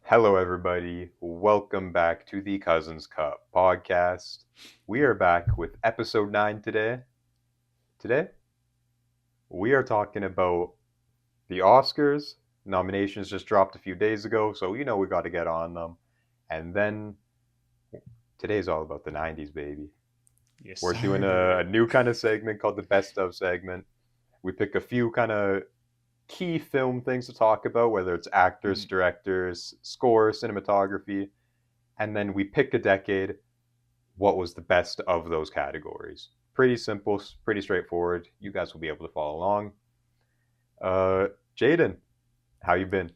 Hello, everybody. Welcome back to the Cousins Cup podcast. We are back with episode 9 today. Today, we are talking about the Oscars. Nominations just dropped a few days ago, so we got to get on them. And then today's all about the 90s, baby. Yes, We're doing a sir. new kind of segment called the Best of segment. We pick a few kind of key film things to talk about, whether it's actors, Mm. directors, score, cinematography, and then we pick a decade. What was the best of those categories? Pretty simple, pretty straightforward. You guys will be able to follow along. Uh, Jaden, how you been?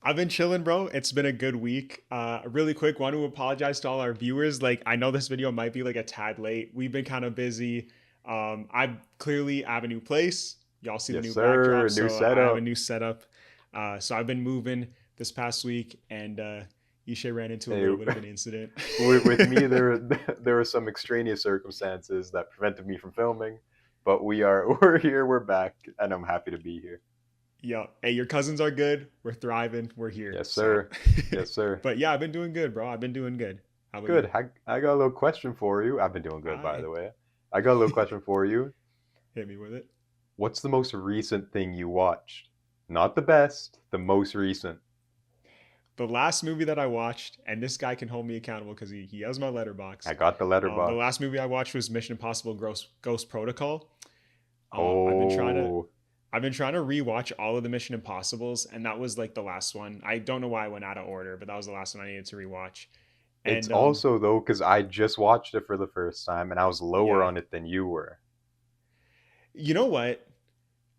I've been chilling, bro. It's been a good week. Really quick, want to apologize to all our viewers. Like, I know this video might be like a tad late. We've been kind of busy. I have a new place. Y'all see the Yes, new sir. backdrop, New so I have a setup. new setup. So I've been moving this past week, and Ishay ran into a Hey, little bit of an incident. with me, there were some extraneous circumstances that prevented me from filming, but we're here, we're back, and I'm happy to be here. Yeah. Hey, your cousins are good. We're thriving. We're here. Yes, So, sir. Yes, sir. but yeah, I've been doing good, bro. I've been doing good. How about you? Good. I got a little question for you. I've been doing good, by Hi. the way. I got a little question for you. Hit me with it. What's the most recent thing you watched? Not the best, the most recent. The last movie that I watched, and this guy can hold me accountable because he has my letterbox. I got the The letterbox. last movie I watched was Mission Impossible Ghost Protocol. I've been trying to Oh, rewatch all of the Mission Impossibles, and that was like the last one. I don't know why I went out of order, but that was the last one I needed to rewatch. it's And also though because I just watched it for the first time and I was lower yeah, on it than you were. you know what?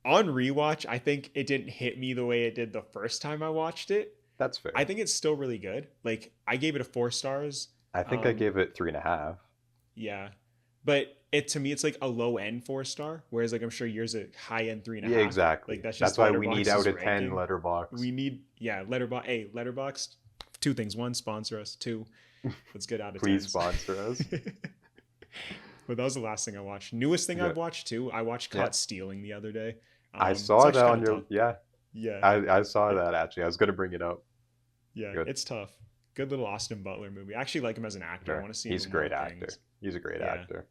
On rewatch, I think it didn't hit me the way it did the first time I watched it. That's I fair. think it's still really good. Like I gave it a 4 stars. I think I Um, gave it 3.5. Yeah. But it to me it's like a low end 4 star, whereas like I'm sure yours a high end three and a Yeah, half. Like exactly. that's That's just why we need out Letterbox's of 10 ranking. letterbox. We need letterbox letterbox. Two things. One, sponsor us. Two, let's get out of Please tens. sponsor us. But that was the last thing I watched. Newest thing I've Good. watched too. I watched Yeah. Caught Stealing the other day. I It's saw that actually kind on of your tough. yeah. Yeah. I saw It, that actually. I was gonna bring it up. yeah, Good. it's tough. Good little Austin Butler movie. I actually like him as an actor. I Sure. want to see him He's a in more great actor. things. He's a great Yeah. actor.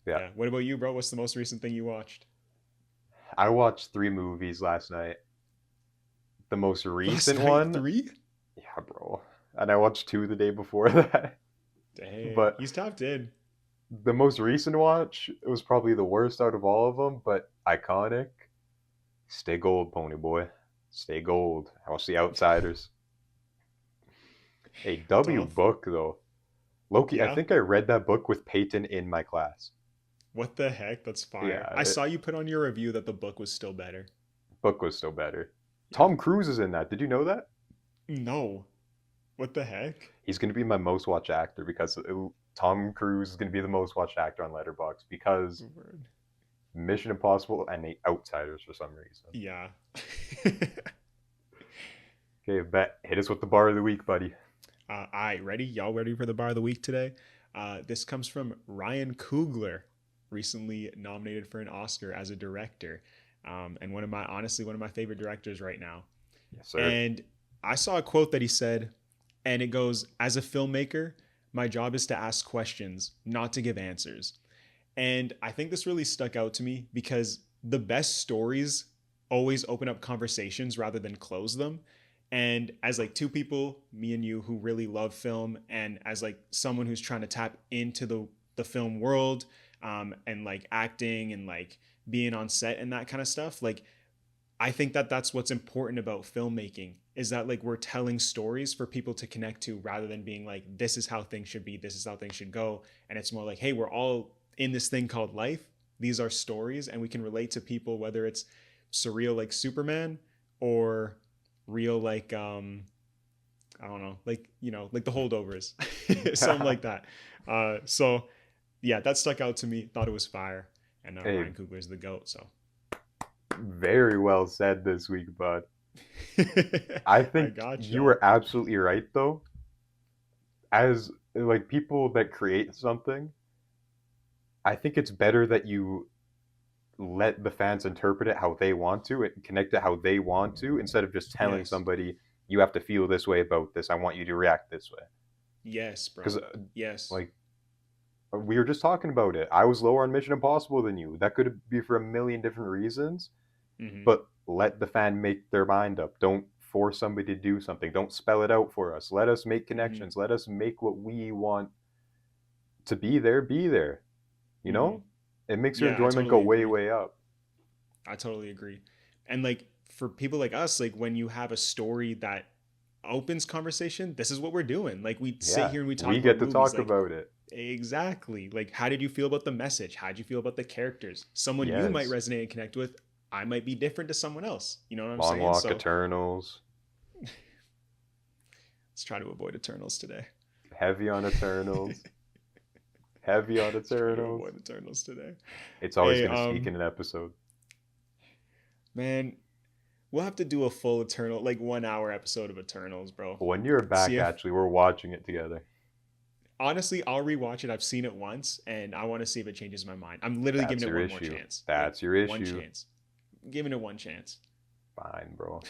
Yeah. Yeah. What about you, bro? What's the most recent thing you watched? I watched 3 movies last night. The most Last recent night, one, three? yeah, bro. And I watched 2 the day before that. Dang, But he's tapped in. the most recent watch, it was probably the worst out of all of them, but iconic. Stay gold, pony boy. Stay gold. I watched The Outsiders. A W Tough. book though. Loki, I Yeah. think I read that book with Peyton in my class. What the heck? That's fire. Yeah, I saw you put on your review that the book was still better. book was still better. Yeah. Tom Cruise is in that. Did you know that? No. What the heck? He's going to be my most watched actor because Tom Cruise is going to be the most watched actor on Letterboxd because Word. Mission Impossible and The Outsiders for some reason. Yeah. Okay, bet. Hit us with the bar of the week, buddy. All right, ready? Y'all ready for the bar of the week today? This comes from Ryan Coogler, recently nominated for an Oscar as a director, and one of my favorite directors right now. Yes, sir. And I saw a quote that he said, and it goes, "As a filmmaker, my job is to ask questions, not to give answers." And I think this really stuck out to me because the best stories always open up conversations rather than close them. And as like two people, me and you, who really love film, and as like someone who's trying to tap into the film world, and like acting and like being on set and that kind of stuff, like I think that that's what's important about filmmaking is that like we're telling stories for people to connect to rather than being like this is how things should be, this is how things should go, and it's more like hey, we're all in this thing called life. These are stories and we can relate to people whether it's surreal like Superman or real like I don't know, like like the holdovers. Something like that. So yeah, that stuck out to me. Thought it was fire. And Hey, Ryan Coogler is the goat. So very well said this week, bud. I I think got you y'all. were absolutely right, though. As like people that create something, I think it's better that you let the fans interpret it how they want to and connect it how they want to instead of just telling Yes. somebody you have to feel this way about this. I want you to react this way. Yes, Because bro. Yes. like we were just talking about it. I was lower on Mission Impossible than you. That could be for a million different reasons, Hmm. but let the fan make their mind up. Don't force somebody to do something. Don't spell it out for us. Let us make Hmm. connections. Let us make what we want to be there, be there. You Hmm. know? It makes your Yeah, I enjoyment go totally way, agree. way up. I totally agree. And like for people like us, like when you have a story that opens conversation, this is what we're doing. Like we sit Yeah. here and we talk We about get to movies. talk Like about it. exactly. Like how did you feel about the message? How did you feel about the characters? Someone you might Yes. resonate and connect with, I might be different to someone else. You know what I'm Long saying? Walk, So Eternals. let's try to avoid Eternals today. Heavy on Eternals. Heavy on Let's try to Eternals. avoid Eternals today. It's always Hey, going to sneak in an episode. man, we'll have to do a full Eternal, like 1 hour episode of Eternals, bro. When you're See back, if actually, we're watching it together. honestly, I'll rewatch it. I've seen it once, and I want to see if it changes my mind. I'm literally giving That's it your one more issue. chance. Like That's your one issue. chance. Giving it one chance. Fine, bro.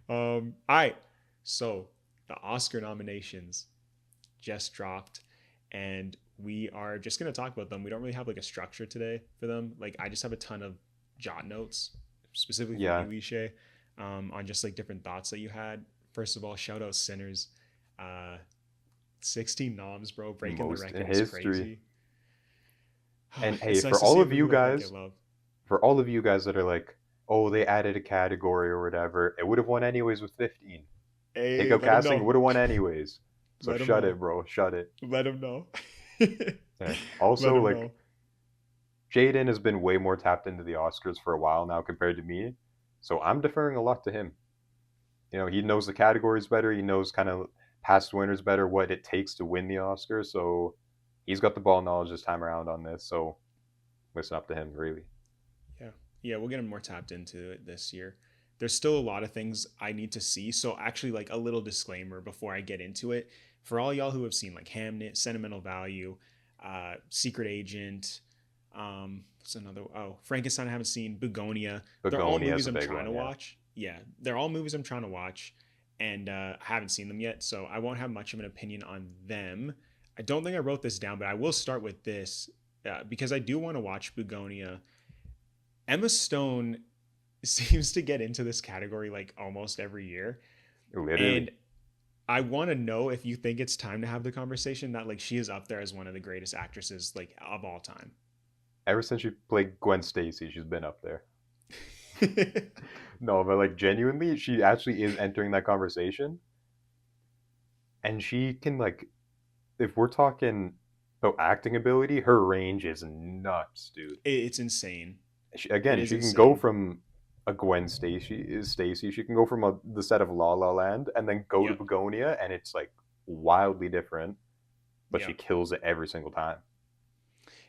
All right. So the Oscar nominations just dropped, and we are just gonna talk about them. We don't really have like a structure today for them. Like I just have a ton of jot notes specifically for Yeah. you, Ishay, on just like different thoughts that you had. First of all, shout out Sinners. Uh, 16 noms, bro. Breaking the Most in record is history. crazy. And hey, It's nice to see a movie like that get love. for all of you guys that are like, oh, they added a category or whatever, it would have won anyways with 15. Hey, Takeout let him casting know. would have won anyways. So Let him shut know. it, bro. Shut it. Let him know. Yeah. Let Also, him like, know. Jaden has been way more tapped into the Oscars for a while now compared to me. So I'm deferring a lot to him. You know, he knows the categories better. He knows kind of past winners better, what it takes to win the Oscar. So he's got the ball knowledge this time around on this. So listen up to him, really. Yeah. Yeah, we'll get him more tapped into it this year. There's still a lot of things I need to see. So actually like a little disclaimer before I get into it. For all y'all who have seen like Hamnet, Sentimental Value, Secret Agent, what's another Frankenstein I haven't seen, Begonia. They're all Begonia is movies a I'm big trying one, to yeah. watch. Yeah, they're all movies I'm trying to watch and I haven't seen them yet, so I won't have much of an opinion on them. I don't think I wrote this down, but I will start with this because I do want to watch Begonia. Emma Stone seems to get into this category like almost every year. Literally. And I want to know if you think it's time to have the conversation that like she is up there as one of the greatest actresses like of all time. Ever since she played Gwen Stacy, she's been up there. No, but like genuinely, she actually is entering that conversation. And she can like if we're talking about acting ability, her range is nuts, dude. It's insane. It Again, is she can go insane. from a Gwen Stacy. She can go from the set of La La Land and then go to Yep. Begonia, and it's like wildly different. But she Yep. kills it every single time.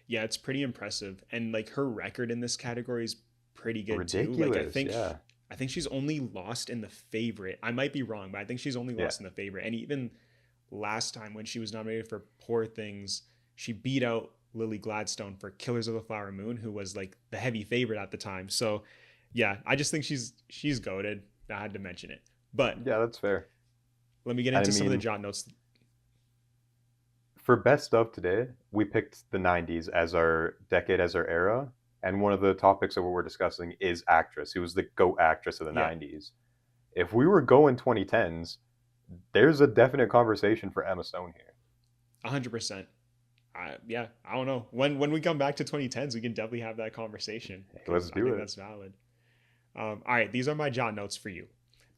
Yeah, it's pretty impressive. And like her record in this category is pretty good too. Like Ridiculous, yeah, I think she's only lost in the favorite. I might be wrong, but I think she's only yeah. lost in the favorite. And even last time when she was nominated for Poor Things, she beat out Lily Gladstone for Killers of the Flower Moon, who was like the heavy favorite at the time. So yeah, I just think she's goated. I had to mention it. But Yeah, that's fair. let me get I into some of the mean, jot notes. for best of today, we picked the 90s as our decade, as our era. And one of the topics of what we're discussing is actress, who was the GOAT actress of the Yeah, 90s. If we were going 2010s, there's a definite conversation for Emma Stone here. 100%. Yeah, I don't know. When we come back to 2010s, we can definitely have that conversation Hey, because let's I do think it. that's valid. All right, these are my jot notes for you.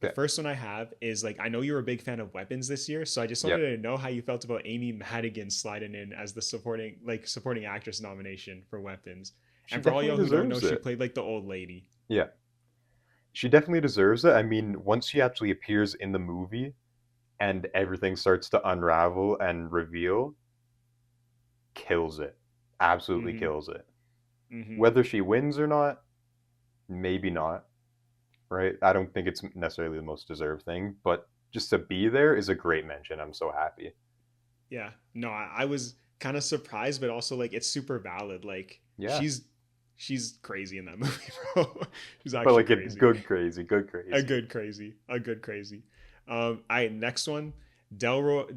The Okay. first one I have is like I know you were a big fan of Weapons this year, so I just wanted Yep. to know how you felt about Amy Madigan sliding in as the supporting actress nomination for Weapons. She And for all definitely y'all who don't know, deserves she it. played like the old lady. Yeah. She definitely deserves it. I mean, once she actually appears in the movie and everything starts to unravel and reveal, kills it. Absolutely Mm-hmm. kills it. Mm-hmm. Whether she wins or not, maybe not, right? I don't think it's necessarily the most deserved thing, but just to be there is a great mention. I'm so happy. Yeah. No, I was kind of surprised, but also like it's super valid. Like Yeah. she's She's crazy in that movie, bro. She's But actually like a crazy. good crazy, good A crazy. good crazy. A good crazy. I next one, Delroy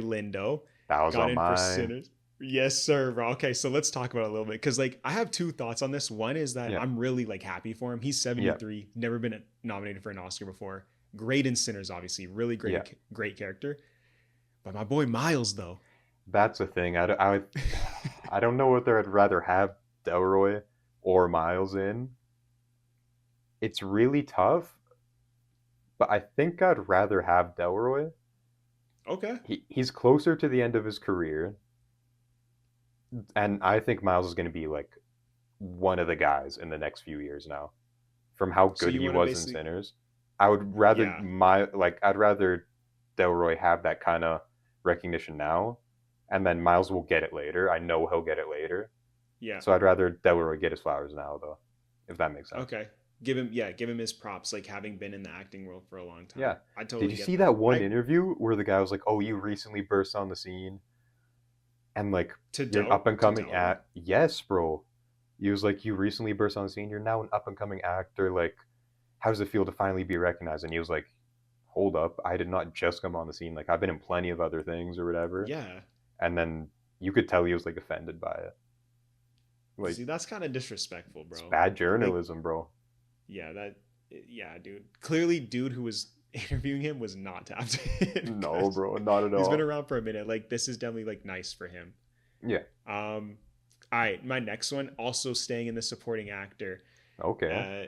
Lindo That was got on in for mine. Sinners. Yes, sir, bro. Okay, so let's talk about it a little bit because like I have two thoughts on this. One is that Yeah, I'm really like happy for him. He's yeah, 73, never been nominated for an Oscar before. Great in Sinners, obviously, really yeah. great character. But my boy Miles, though, That's a thing. I don't know whether I'd rather have Delroy or Miles in. It's really tough, but I think I'd rather have Delroy. okay. He's closer to the end of his career, and I think Miles is going to be like one of the guys in the next few years now. From how So good you he want to was in basically, Sinners, I would rather yeah, I'd rather Delroy have that kind of recognition now, and then Miles will get it later. I know he'll get it later, yeah, so I'd rather Delroy get his flowers now, though, if that makes sense. okay. Give him his props, like having been in the acting world for a long Yeah. time. I Did totally you get see that. that one I interview where the guy was like, "Oh, you recently burst on the scene, and like you're an up and To coming Delroy. act." Yes, bro. He was like, "You recently burst on the scene. You're now an up and coming actor. Like, how does it feel to finally be recognized?" And he was like, "Hold up, I did not just come on the scene. Like, I've been in plenty of other things or whatever." Yeah. And then you could tell he was like offended by it. Like, See, that's kind of disrespectful, it's bro. bad Like, journalism, bro. yeah, yeah, dude. Clearly, dude who was interviewing him was not tapped in No, because bro, not at he's been all. around for a minute. Like, this is definitely like nice for him. Yeah. Um, all right, my next one, also staying in the supporting actor, Okay. uh,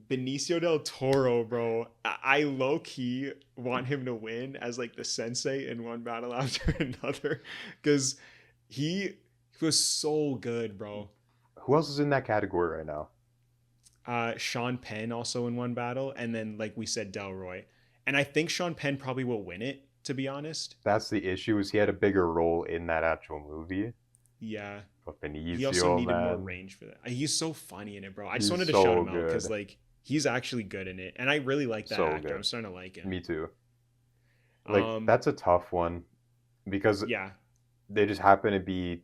Benicio del Toro, bro. I low key want him to win as like the sensei in one battle after another because he was so good, bro. Who else is in that category right now? Sean Penn also in one battle, and then like we said, Delroy. And I think Sean Penn probably will win it, to be honest. That's the issue. Is he had a bigger role in that actual movie? Yeah. But He also Benicio, needed more man, range for that. He's so funny in it, bro. I just he's wanted to shout so him out because good, like he's actually good in it. And I really like that so actor. good. I'm starting to like him. Me too. Like Um, that's a tough one because yeah. they just happen to be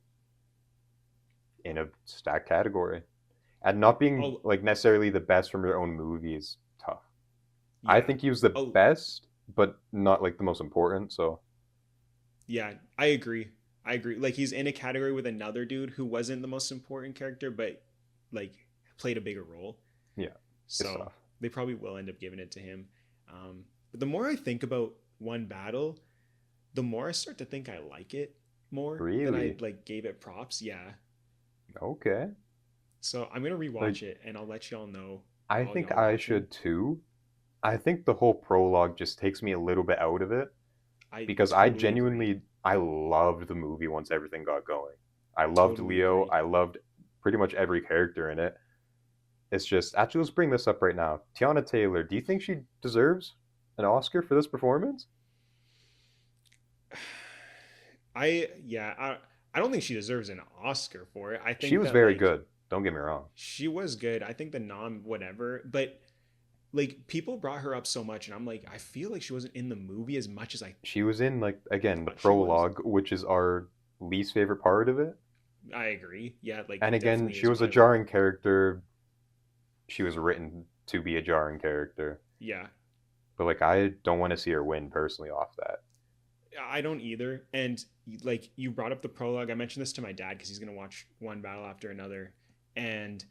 in a stacked category, and not being Oh like necessarily the best from your own movie is tough. I yeah. think he was the Oh best, but not like the most important. So yeah. I agree. I agree. Like he's in a category with another dude who wasn't the most important character, but like played a bigger role. yeah, it's So tough. they probably will end up giving it to him. But the more I think about one battle, the more I start to think I like it more than I Really? like gave it props. Yeah. Okay. So I'm gonna Like rewatch it and I'll let y'all know I while think y'all I watching. should too. I think the whole prologue just takes me a little bit out of it I because I totally agree. genuinely I loved the movie once everything got going. I loved Totally Leo. agree. I loved pretty much every character in it. It's just actually let's bring this up right now. Tiana Taylor, do you think she deserves an Oscar for this performance? I don't think she deserves an Oscar for it. I She think was that very like good. Don't get me wrong. she was good. I think the nom whatever, but like people brought her up so much and I'm like I feel like she wasn't in the movie as much as I She was in like again the thought she was. prologue, which is our least favorite part of it. I agree. Yeah, like And it again, definitely she is was a whatever. jarring character. She was written to be a jarring character. Yeah. But like I don't want to see her win personally off that. I don't either. And like you brought up the prologue. I mentioned this to my dad because he's gonna watch one battle after another. And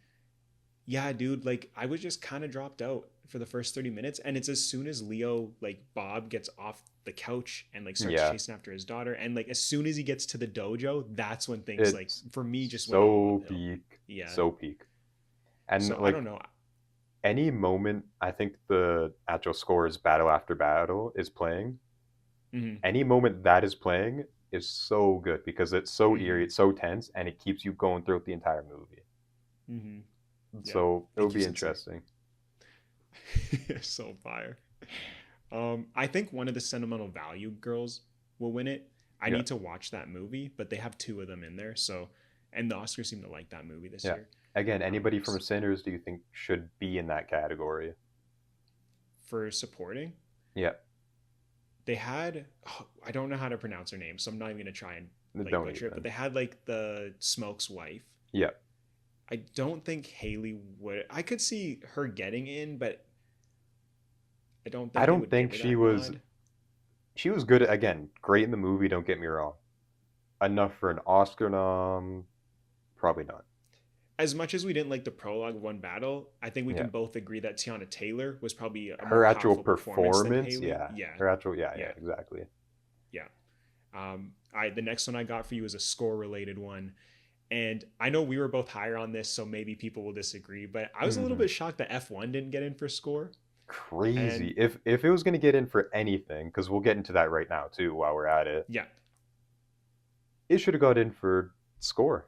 yeah, dude, like I was just kind of dropped out for the first 30 minutes. And it's as soon as Leo, like Bob, gets off the couch and like starts Yeah, chasing after his daughter. And like as soon as he gets to the dojo, that's when things like it's for me just went all so uphill. peak, Yeah. so peak. And So I don't like know. any moment I think the actual score is battle after battle is playing, Hmm. any moment that is playing is so good because it's so eerie, Hmm. it's so tense, and it keeps you going throughout the entire movie. Hmm. Yeah. So it would Thank you, be Sensei. interesting. So fire. I think one of the sentimental value girls will win it. I Yeah, need to watch that movie, but they have two of them in there. So, and the Oscars seem to like that movie this yeah. year. Again, anybody from S- Sinners do you think should be in that category? for supporting, Yeah, they had I don't know how to pronounce her name, so I'm not even gonna try and like don't butcher it. But even. they had like the Smoke's wife. Yeah, I don't think Haley would. I could see her getting in, but I don't I think they don't would give think her she that was nod. she was good again, great in the movie, don't get me wrong. Enough for an Oscar nom? Probably not. As much as we didn't like the prologue of One Battle, I think we Yeah. can both agree that Tiana Taylor was probably a more Her actual powerful performance than performance, Haley. yeah. Yeah, Her actual yeah, yeah, exactly. yeah. I the next one I got for you is a score related one, and I know we were both higher on this, so maybe people will disagree. But I was a little Hmm. bit shocked that F1 didn't get in for score, Crazy. and If it was gonna get in for anything, because we'll get into that right now too while we're at it, yeah, it should have got in for score.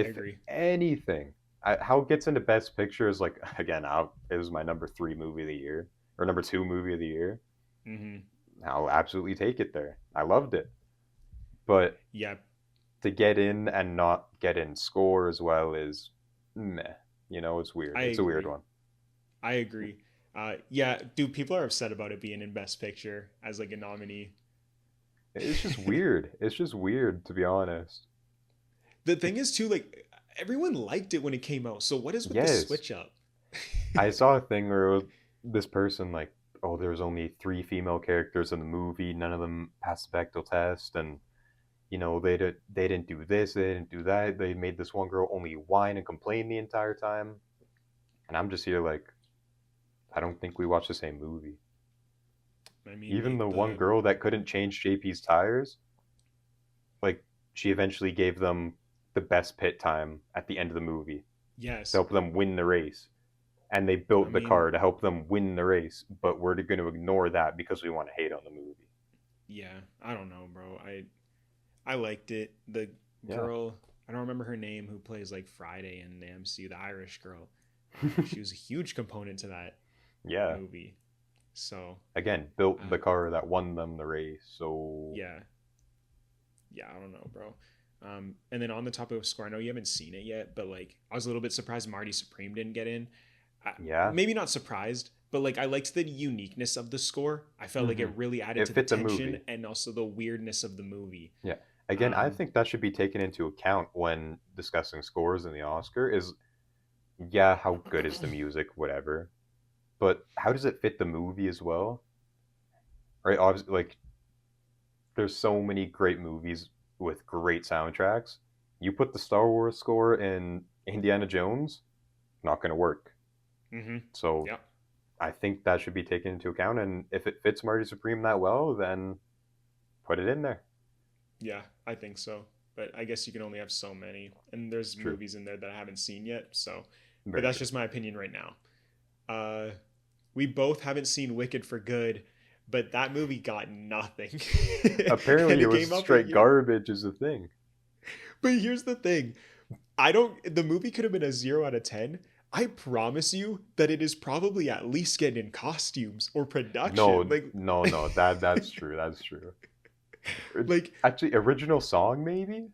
I If agree. anything, how it gets into Best Picture is like again, it was my number three movie of the year or number two movie of the year. Hmm. I'll absolutely take it there. I loved it, but Yeah, to get in and not get in score as well is meh. It's weird. I It's a weird agree. one. I agree. Yeah, dude, people are upset about it being in Best Picture as like a nominee. It's just weird. It's just weird to be honest. The thing is too, like everyone liked it when it came out. So what is with the Yes, switch up? I saw a thing where this person like, oh, there was only three female characters in the movie. None of them passed the Bechdel test, and they didn't do this, they didn't do that. They made this one girl only whine and complain the entire time, and I'm just here like, I don't think we watched the same movie. I mean, Even the one the girl that couldn't change JP's tires, like she eventually gave them the best pit time at the end of the movie to yes, help them win the race. And they I built the mean, car to help them win the race, but we're going to ignore that because we want to hate on the movie. yeah, I don't know, bro. I liked it. The Yeah. girl, I don't remember her name, who plays like Friday in the MCU, the Irish girl. She was a huge component to that Yeah. movie. So Again, built uh, the car that won them the race. So, yeah, yeah, I don't know, bro. And then on the topic of score, I know you haven't seen it yet, but like I was a little bit surprised Marty Supreme didn't get in. yeah. Maybe not surprised, but like I liked the uniqueness of the score. I felt like Hmm. it really added It to the fit the tension movie. and also the weirdness of the movie. Yeah. Again, I Um, think that should be taken into account when discussing scores in the Oscar is, yeah, how good is the music, whatever. But how does it fit the movie as well? Right? Obviously, like, there's so many great movies with great soundtracks. You put the Star Wars score in Indiana Jones, not going to work. mm-hmm. So Yeah, I think that should be taken into account. And if it fits Marty Supreme that well, then put it in there. yeah, I think so. But I guess you can only have so many, and there's True. movies in there that I haven't seen yet. So, but Very that's true. just my opinion right now. Uh, we both haven't seen Wicked for Good, but that movie got nothing, and Apparently, it it was came out a straight year. garbage, is the thing. But here's the thing: I don't. The movie could have been a 0 out of 10. I promise you that it is probably at least getting in costumes or production. No, no, no. That's true. That's true. Like Actually, original song maybe.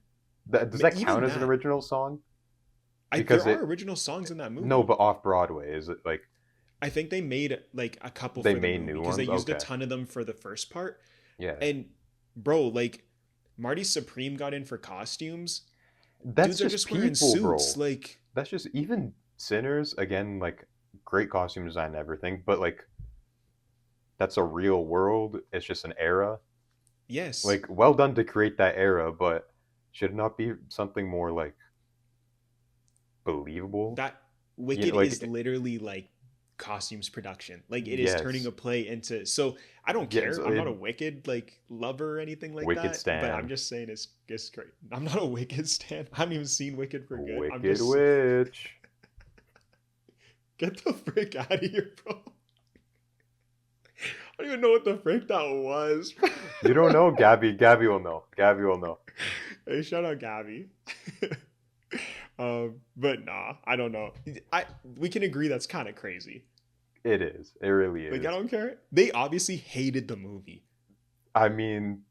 Does that count even as an that. original song? There Because are it original songs in that no, movie. but off Broadway is it like I think they made like a couple they for the made movie new because they ones? used a Okay, ton of them for the first part. yeah. And bro, like Marty Supreme got in for costumes. That's Dudes are just just wearing people, suits. bro. Like That's just even Sinners again. Like great costume design and everything, but like that's a real world. It's just an era. yes, Like well done to create that era, but should it not be something more like believable. that Wicked is Like literally like costumes production. Like it is turning yes, a play into. So I don't yes. care. I'm not a Wicked like lover or anything like Wicked that. But I'm Stan, just saying it's great. I'm not a Wicked stan. I haven't even seen Wicked for Good. I'm Wicked just Witch. get the frick out of here, bro. I don't even know what the frick that was. You don't know, Gabby. Gabby will know. Gabby will know. Hey, shout out Gabby. But nah, I don't know. We can agree that's kind of crazy. It is. It really Like I is. don't care. They obviously hated the movie. I mean,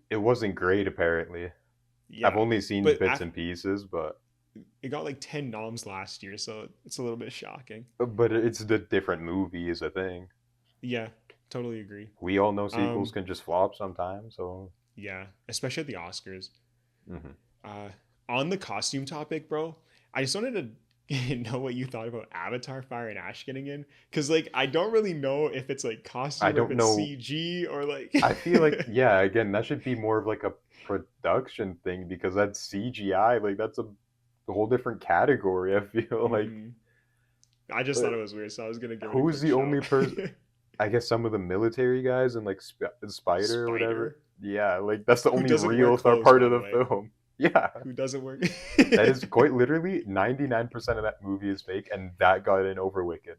it wasn't great. Apparently, I've Yeah, only seen but bits and pieces, it got like 10 noms last year, so it's a little bit shocking. it's the different movie is a thing. Yeah, totally agree. We all know sequels Um, can just flop sometimes. So, yeah, especially at the Oscars. mhm. Uh, On the costume topic, bro, I just wanted to know what you thought about Avatar Fire and Ash getting in. Because, like, I don't really know if it's like I costume or if don't it's know. CG or like. I feel like, yeah, again, that should be more of like a production thing because that's CGI. Like that's a whole different category. I feel like. Mhm. I just Uh, thought it was weird, so I was going to give it a who's quick the only shout. person? I guess some of the military guys and like Spider or whatever. Spider, Yeah, like that's the who only doesn't wear real clothes, part by of the the way. film. Yeah, Who doesn't wear. that is quite literally 99% of that movie is fake, and that got in over Wicked.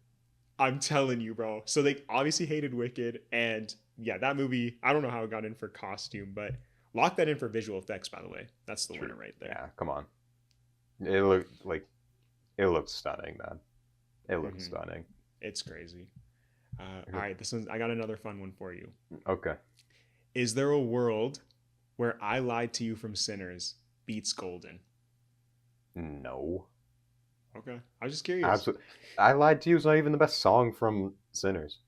I'm telling you, bro. So they obviously hated Wicked, and yeah, that movie. I don't know how it got in for costume, but lock that in for visual effects. By the way, that's the True. winner right there. Yeah, come on. It looked like it looked stunning, man. It looked Hmm. stunning. It's crazy. All right, this one. I got another fun one for you. Okay. Is there a world where I Lied to You from Sinners beats Golden? No. Okay, I was just curious. Absolutely. I Lied to You is not even the best song from Sinners.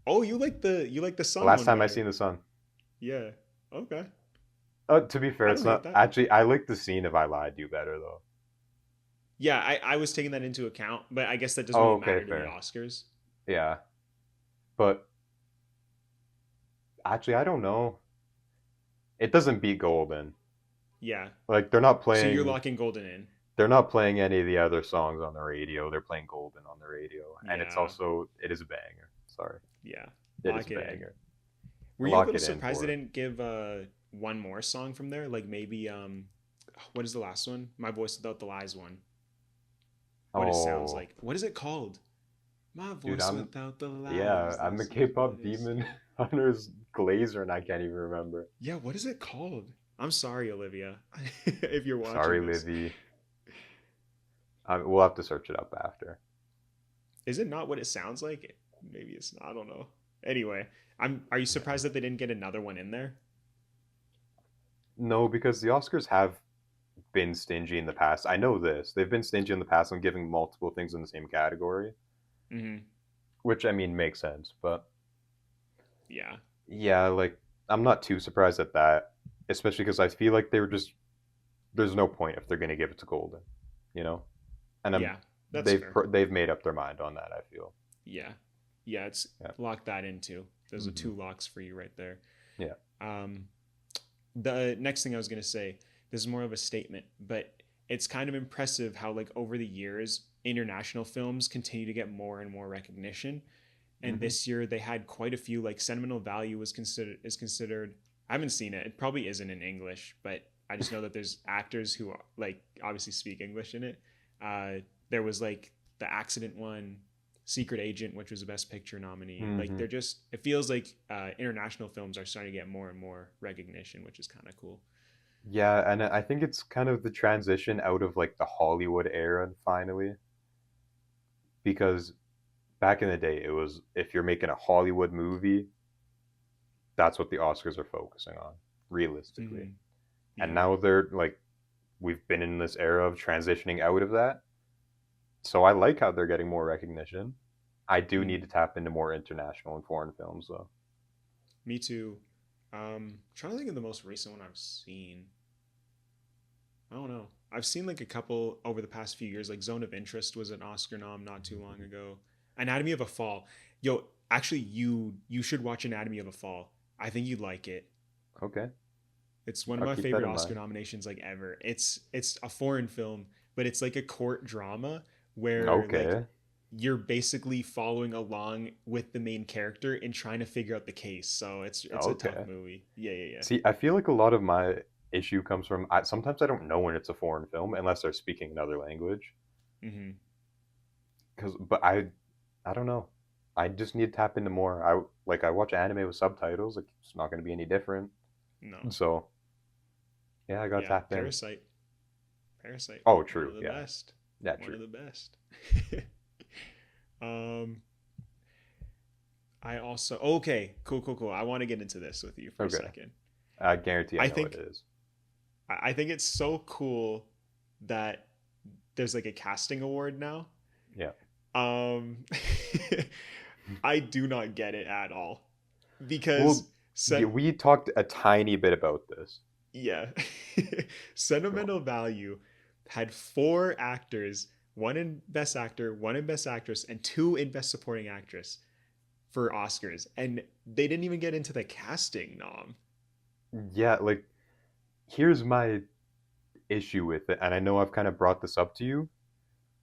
Oh, you like the sun Last one time I better? seen the sun. Yeah. Okay. To be fair, I it's don't hate not that. actually. I like the scene of I Lied to You better though. Yeah, I was taking that into account, but I guess that doesn't Oh, really okay, matter to the fair. Oscars. Yeah, but actually, I don't know. It doesn't beat Golden. Yeah. Like they're not So you're playing. locking Golden in. They're not playing any of the other songs on the radio. They're playing Golden on the radio, and Yeah. it is a banger. Sorry, Yeah. it is Lock a it in. banger. Were you a Lock little it in surprised they for it. didn't give one more song from there? Like maybe what is the last one? My Voice Without the Lies one. What it sounds Oh, like. What is it called? My dude, Voice Without the yeah, Lies. I'm the This is what K-pop it demon says. Hunter's Glazer, and I can't even remember. Yeah, what is it called? I'm sorry, Olivia, if you're Sorry, watching this. Livy. We'll have to search it up after. Is it not what it sounds like? Maybe it's not. I don't know. Anyway, Are you Yeah. surprised that they didn't get another one in there? No, because the Oscars have been stingy in the past. I know this. They've been stingy in the past on giving multiple things in the same category, Hmm. which I mean makes sense. But Yeah. yeah, like I'm not too surprised at that, especially because I feel like they were just there's no point if they're going to give it to Golden, you know. And Yeah. That's fair. they've made up their mind on that. I feel. Yeah. Yeah. It's Yeah. lock that in too. Those are Hmm. two locks for you right there. Yeah. Um, the next thing I was gonna say, this is more of a statement, but it's kind of impressive how like over the years, international films continue to get more and more recognition. And Hmm. this year they had quite a few. Like Sentimental Value was considered. I haven't seen it. It probably isn't in English, but I just know that there's actors who like obviously speak English in it. Uh, there was like the Accident one, Secret Agent, which was a Best Picture nominee. Like Hmm. they're just. It feels like international films are starting to get more and more recognition, which is kind of cool. Yeah, and I think it's kind of the transition out of like the Hollywood era finally, because back in the day, it was if you're making a Hollywood movie, that's what the Oscars are focusing on, realistically. Mm-hmm. And Yeah. now they're like, we've been in this era of transitioning out of that. So I like how they're getting more recognition. I do need Mm-hmm. to tap into more international and foreign films, though. Me too. Trying to think of the most recent one I've seen. I don't know. I've seen like a couple over the past few years. Like Zone of Interest was an Oscar nom not too long ago. Anatomy of a Fall. Yo, actually, you should watch Anatomy of a Fall. I think you'd like it. Okay, It's one of I'll my keep that favorite in Oscar mind. nominations like ever. It's a foreign film, but it's like a court drama where like Okay, you're basically following along with the main character and trying to figure out the case. So it's a tough okay. movie. Yeah, yeah, See, I feel like a lot of my issue comes from sometimes I don't know when it's a foreign film unless they're speaking another language. yeah. Mm-hmm. But I don't know. I just need to tap into more. I watch anime with subtitles. Like it's not going to be any different. No. So yeah, I gotta Yeah. tap in. Parasite. Parasite. Oh, One true. of the Yeah, best. yeah, One true. of the best. um I also okay, cool. I want to get into this with you for a Okay, second. I guarantee I I know what think it is. I think it's so cool that there's like a casting award now. Yeah. Um I do not get it at all. Because Well, yeah, set we talked a tiny bit about this. Yeah. Go Sentimental Value had four actors, one in Best Actor, one in Best Actress, and two in Best Supporting Actress for Oscars. And they didn't even get into the casting nom. on. Yeah, like here's my issue with it, and I know I've kind of brought this up to you.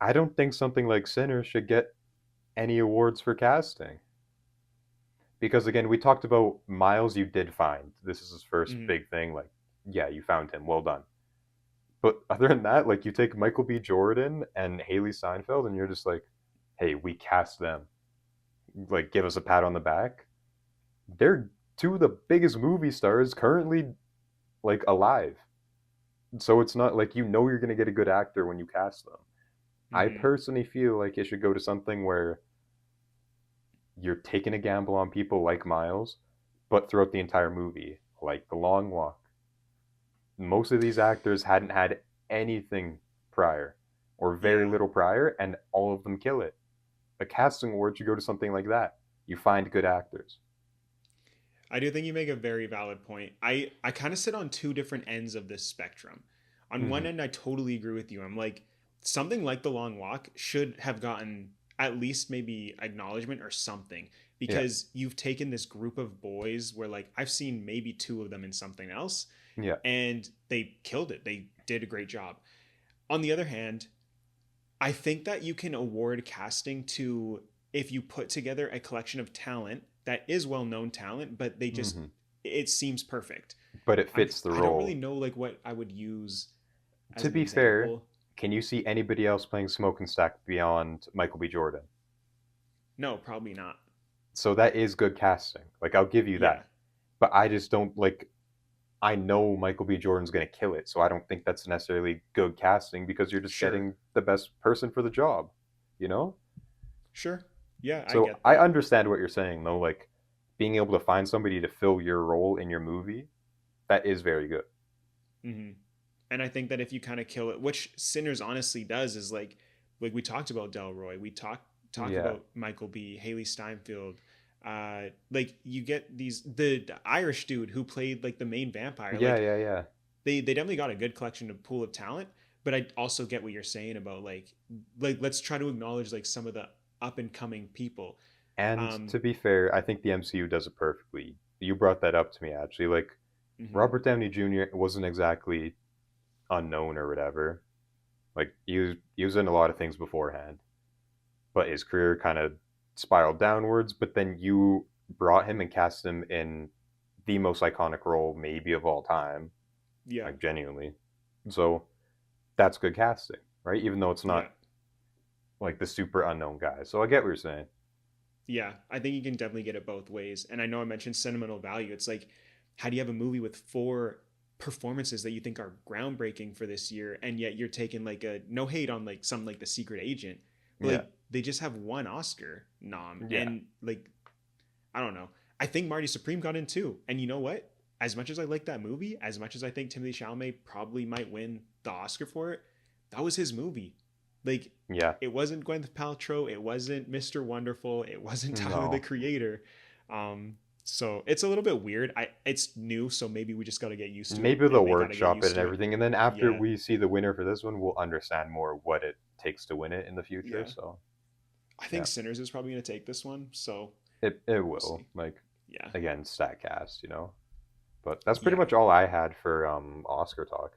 I don't think something like Sinner should get any awards for casting. Because again, we talked about Miles, you did find. This is his first Mm, big thing. Like, yeah, you found him. Well done. But other than that, like, you take Michael B. Jordan and Haley Steinfeld, and you're just like, hey, we cast them. Like, give us a pat on the back. They're two of the biggest movie stars currently, like, alive. So it's not like you're going to get a good actor when you cast them. I mm-hmm. personally feel like it should go to something where you're taking a gamble on people like Miles, but throughout the entire movie, like The Long Walk, most of these actors hadn't had anything prior or very Yeah. little prior, and all of them kill it. A casting award should go to something like that. You find good actors. I do think you make a very valid point. I kind of sit on two different ends of this spectrum. On one Mm-hmm. end, I totally agree with you. I'm like, something like The Long Walk should have gotten at least maybe acknowledgement or something, Yeah, because you've taken this group of boys where like I've seen maybe two of them in something else yeah. and they killed it. They did a great job. On the other hand, I think that you can award casting to if you put together a collection of talent that is well-known talent, but they just Mm-hmm. it seems perfect. But it fits the I don't really role. know like what I would use as To an be fair, example. can you see anybody else playing Smoke and Stack beyond Michael B. Jordan? No, probably not. So that is good casting. Like, I'll give you Yeah, that. But I just don't like. I know Michael B. Jordan's going to kill it, so I don't think that's necessarily good casting because you're just sure. getting the best person for the job, you know? Sure. Yeah, I So get I that. understand what you're saying, though. Like, being able to find somebody to fill your role in your movie, that is very good. Hmm. And I think that if you kind of kill it, which Sinners honestly does, is like we talked about Delroy, we talk Yeah. about Michael B, Haley Steinfeld. Like you get the Irish dude who played like the main vampire. Yeah, Like yeah, yeah. they definitely got a good collection of pool of talent. But I also get what you're saying about like let's try to acknowledge like some of the up and coming people. And Um, to be fair, I think the MCU does it perfectly. You brought that up to me, actually. Like, mhm. Robert Downey Jr. wasn't exactly unknown or whatever. Like, he was in a lot of things beforehand, but his career kind of spiraled downwards. But then you brought him and cast him in the most iconic role, maybe of all time, Yeah, like genuinely. So that's good casting, right? Even though it's yeah. not like the super unknown guy. So I get what you're saying. Yeah, I think you can definitely get it both ways. And I know I mentioned sentimental value. It's like, how do you have a movie with four performances that you think are groundbreaking for this year, and yet you're taking like a no hate on like something like The Secret Agent, but Yeah, like they just have one Oscar nom, yeah. and like I don't know. I think Marty Supreme got in too, and you know what? As much as I like that movie, as much as I think Timothy Chalamet probably might win the Oscar for it, that was his movie. Like, Yeah. it wasn't Gwyneth Paltrow, it wasn't Mr. Wonderful, it wasn't Tyler the No. Creator. So it's a little bit weird. It's new, so maybe we just got to get used to it, Maybe they'll and they got to get workshop it used and to it. everything, and then after Yeah, we see the winner for this one, we'll understand more what it takes to win it in the future. yeah. So I yeah, think Sinners is probably going to take this one, so it we'll will. see. Like, Yeah, again, Statcast. But that's pretty yeah. much all I had for Oscar talk.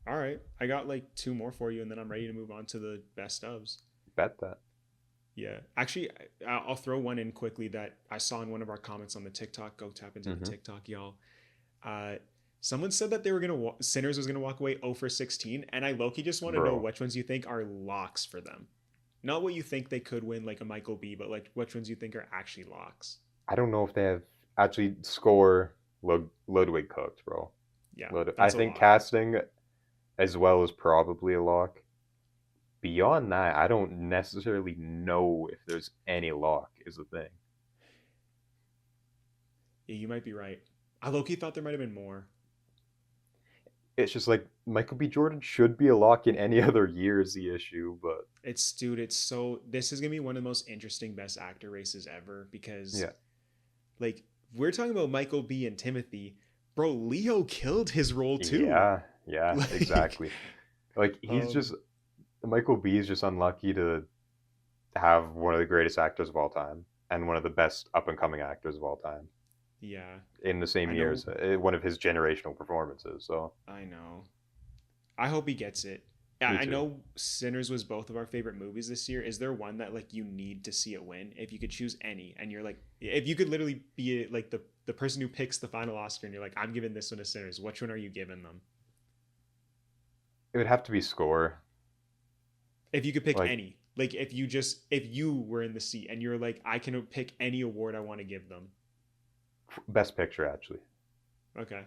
All right, I got like two more for you, and then I'm ready to move on to the best ofs. Bet that. Yeah, actually, I'll throw one in quickly that I saw in one of our comments on the TikTok. Go tap into the Hmm. TikTok, y'all. Uh, Someone said that they were gonna Sinners was gonna walk away 0 for 16, and I low-key just want to know Bro, which ones you think are locks for them. Not what you think they could win, like a Michael B, but like which ones you think are actually locks. I don't know if they have actually score Ludwig cooked, bro. Yeah, I that's a think lock. casting as well is probably a lock. Beyond that, I don't necessarily know if there's any lock. Is the thing. Yeah, you might be right. I low-key thought there might have been more. It's just like Michael B. Jordan should be a lock in any other year is the issue, but It's dude, it's so this is gonna be one of the most interesting best actor races ever because yeah, like we're talking about Michael B and Timothy, bro, Leo killed his role too. Yeah, yeah, Like, exactly. Like he's um, just Michael B is just unlucky to have one of the greatest actors of all time and one of the best up and coming actors of all time yeah, in the same I year know, as one of his generational performances. So I know. I hope he gets it. Yeah, me I too. know Sinners was both of our favorite movies this year. Is there one that like you need to see it win? If you could choose any, and you're like, if you could literally be like the person who picks the final Oscar, and you're like, I'm giving this one to Sinners. Which one are you giving them? It would have to be score. If you could pick Like any, like if you were in the seat and you're like, I can pick any award I want to give them. best picture actually. Okay,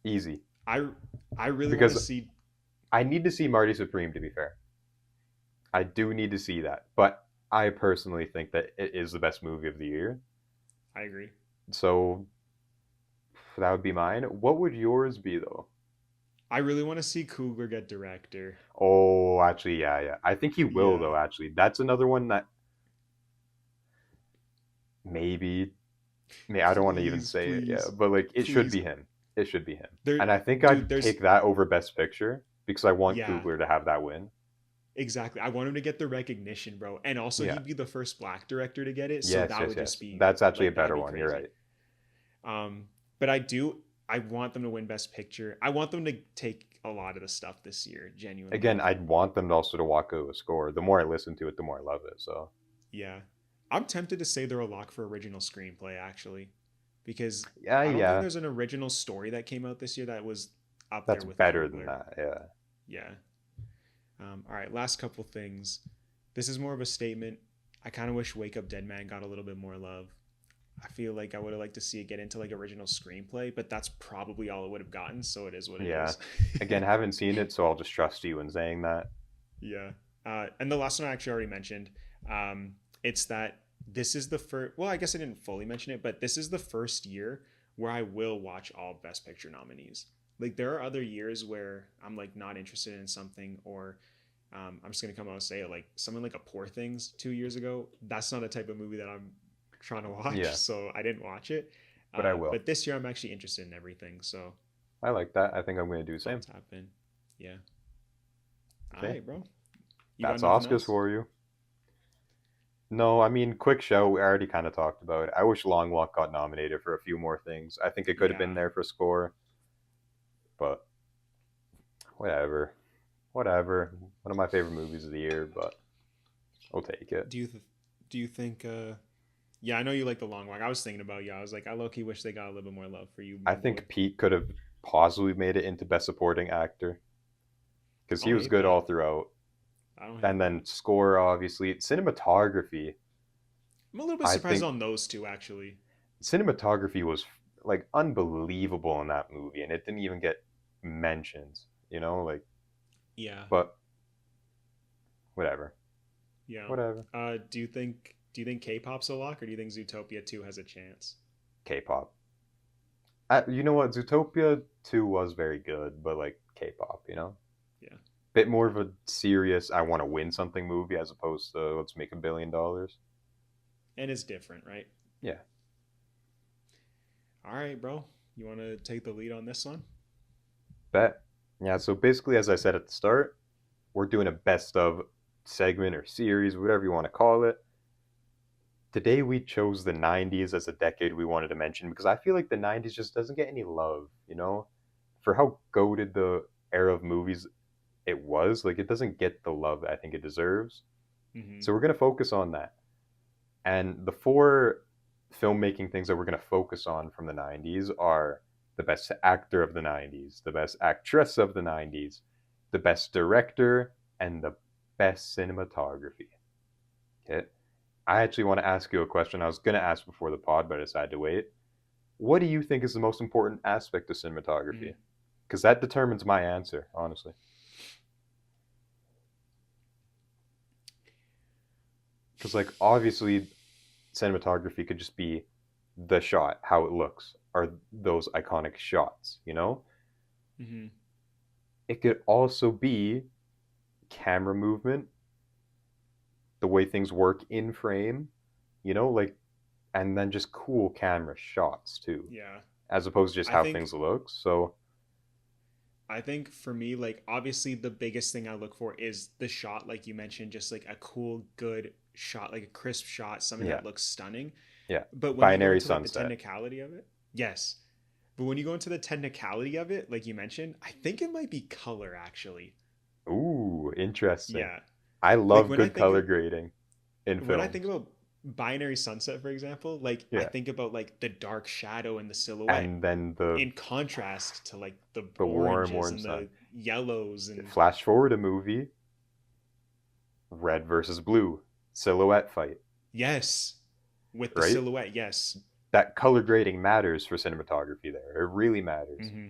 Easy. I I really want to Because see. I need to see Marty Supreme to be fair. I do need to see that. But I personally think that it is the best movie of the year. I agree. So that would be mine. What would yours be though? I really want to see Coogler get director. Oh, actually, yeah, yeah. I think he will Yeah, though. Actually, that's another one that maybe. I don't want to even please, say it. Yeah, please, but like it should please. be him. It should be him. There, And I think dude. I'd There's pick that over Best Picture because I want yeah, Coogler to have that win. exactly. I want him to get the recognition, bro. And also, Yeah. he'd be the first black director to get it, so Yes, that yes, would just yes. be That's actually a like that'd better be one. You're crazy. right. But I do. I want them to win Best Picture. I want them to take a lot of the stuff this year. Again, Genuinely, I'd want them also to walk out with a score. The more I listen to it, the more I love it. So yeah. I'm tempted to say they're a lock for original screenplay, actually, because yeah, I don't think yeah, there's an original story that came out this year that was up there that's with better than Coogler. that. Yeah. Yeah. All right. Last couple things. This is more of a statement. I kind of wish Wake Up Dead Man got a little bit more love. I feel like I would have liked to see it get into like original screenplay, but that's probably all it would have gotten. So it is what it Yeah. is. Again, haven't seen it, so I'll just trust you in saying that. Yeah. And the last one I actually already mentioned. It's that this is the first. Well, I guess I didn't fully mention it, but this is the first year where I will watch all Best Picture nominees. Like there are other years where I'm like not interested in something, or I'm just gonna come out and say it, like something like a Poor Things 2 years ago. That's not a type of movie that I'm trying to watch, Yeah, so I didn't watch it. but I will. But this year I'm actually interested in everything. So I like that. I think I'm going to do the same. thoughts happen. Yeah. All Okay. right, bro. You got That's nothing Oscars else? for you. No, I mean, quick show. We already kind of talked about it. I wish Long Walk got nominated for a few more things. I think it could have been Yeah. there for score, but whatever. Whatever. One of my favorite movies of the year, but I'll take it. Do you think? Yeah, I know you like the Long Walk. I was thinking about you. I was like, I low key wish they got a little bit more love for you, I my boy. think Pete could have possibly made it into Best Supporting Actor because I he don't was hate good all that. throughout. I don't And hate that. then score, obviously. Cinematography, I'm a little bit I surprised think on those two actually. cinematography was like unbelievable in that movie, and it didn't even get mentions, like, Yeah, but whatever. yeah. Whatever. Do you think K-pop's a lock, or do you think Zootopia 2 has a chance? K-pop. You know what? Zootopia 2 was very good, but like K-pop. Yeah, Bit more of a serious, I want to win something movie as opposed to let's make $1 billion. and it's different, right? Yeah. All right, bro. You want to take the lead on this one? Bet. Yeah, so basically, as I said at the start, we're doing a best of segment or series, whatever you want to call it. Today we chose the 90s as a decade we wanted to mention because I feel like the 90s just doesn't get any love. For how goated the era of movies it was, like it doesn't get the love I think it deserves. Mm-hmm. So we're going to focus on that. And the four filmmaking things that we're going to focus on from the 90s are the best actor of the 90s, the best actress of the 90s, the best director, and the best cinematography. Okay. I actually want to ask you a question I was going to ask before the pod, but I decided to wait. What do you think is the most important aspect of Mm-hmm. cinematography? Because that determines my answer, honestly. Because, like, obviously, cinematography could just be the shot, how it looks, or those iconic shots. Mm-hmm. It could also be camera movement, the way things work in frame, like, and then just cool camera shots too. Yeah. as opposed to just I how think things look. So I think for me, like obviously the biggest thing I look for is the shot, like you mentioned, just like a cool, good shot, like a crisp shot, something yeah, that looks stunning. yeah. But when you go Binary into like the sunset. technicality of it, yes. But when you go into the technicality of it, like you mentioned, I think it might be color actually. Ooh, interesting. Yeah. I Like love good color grading in when I think films. about binary sunset, for example, like I Yeah. think about like the dark shadow and the silhouette And then the in contrast to like the the warm oranges orange and sun. the yellows and Flash forward a movie, red versus blue, silhouette fight, yes, with the right? silhouette, yes. That color grading matters for cinematography there. It really matters. Hmm.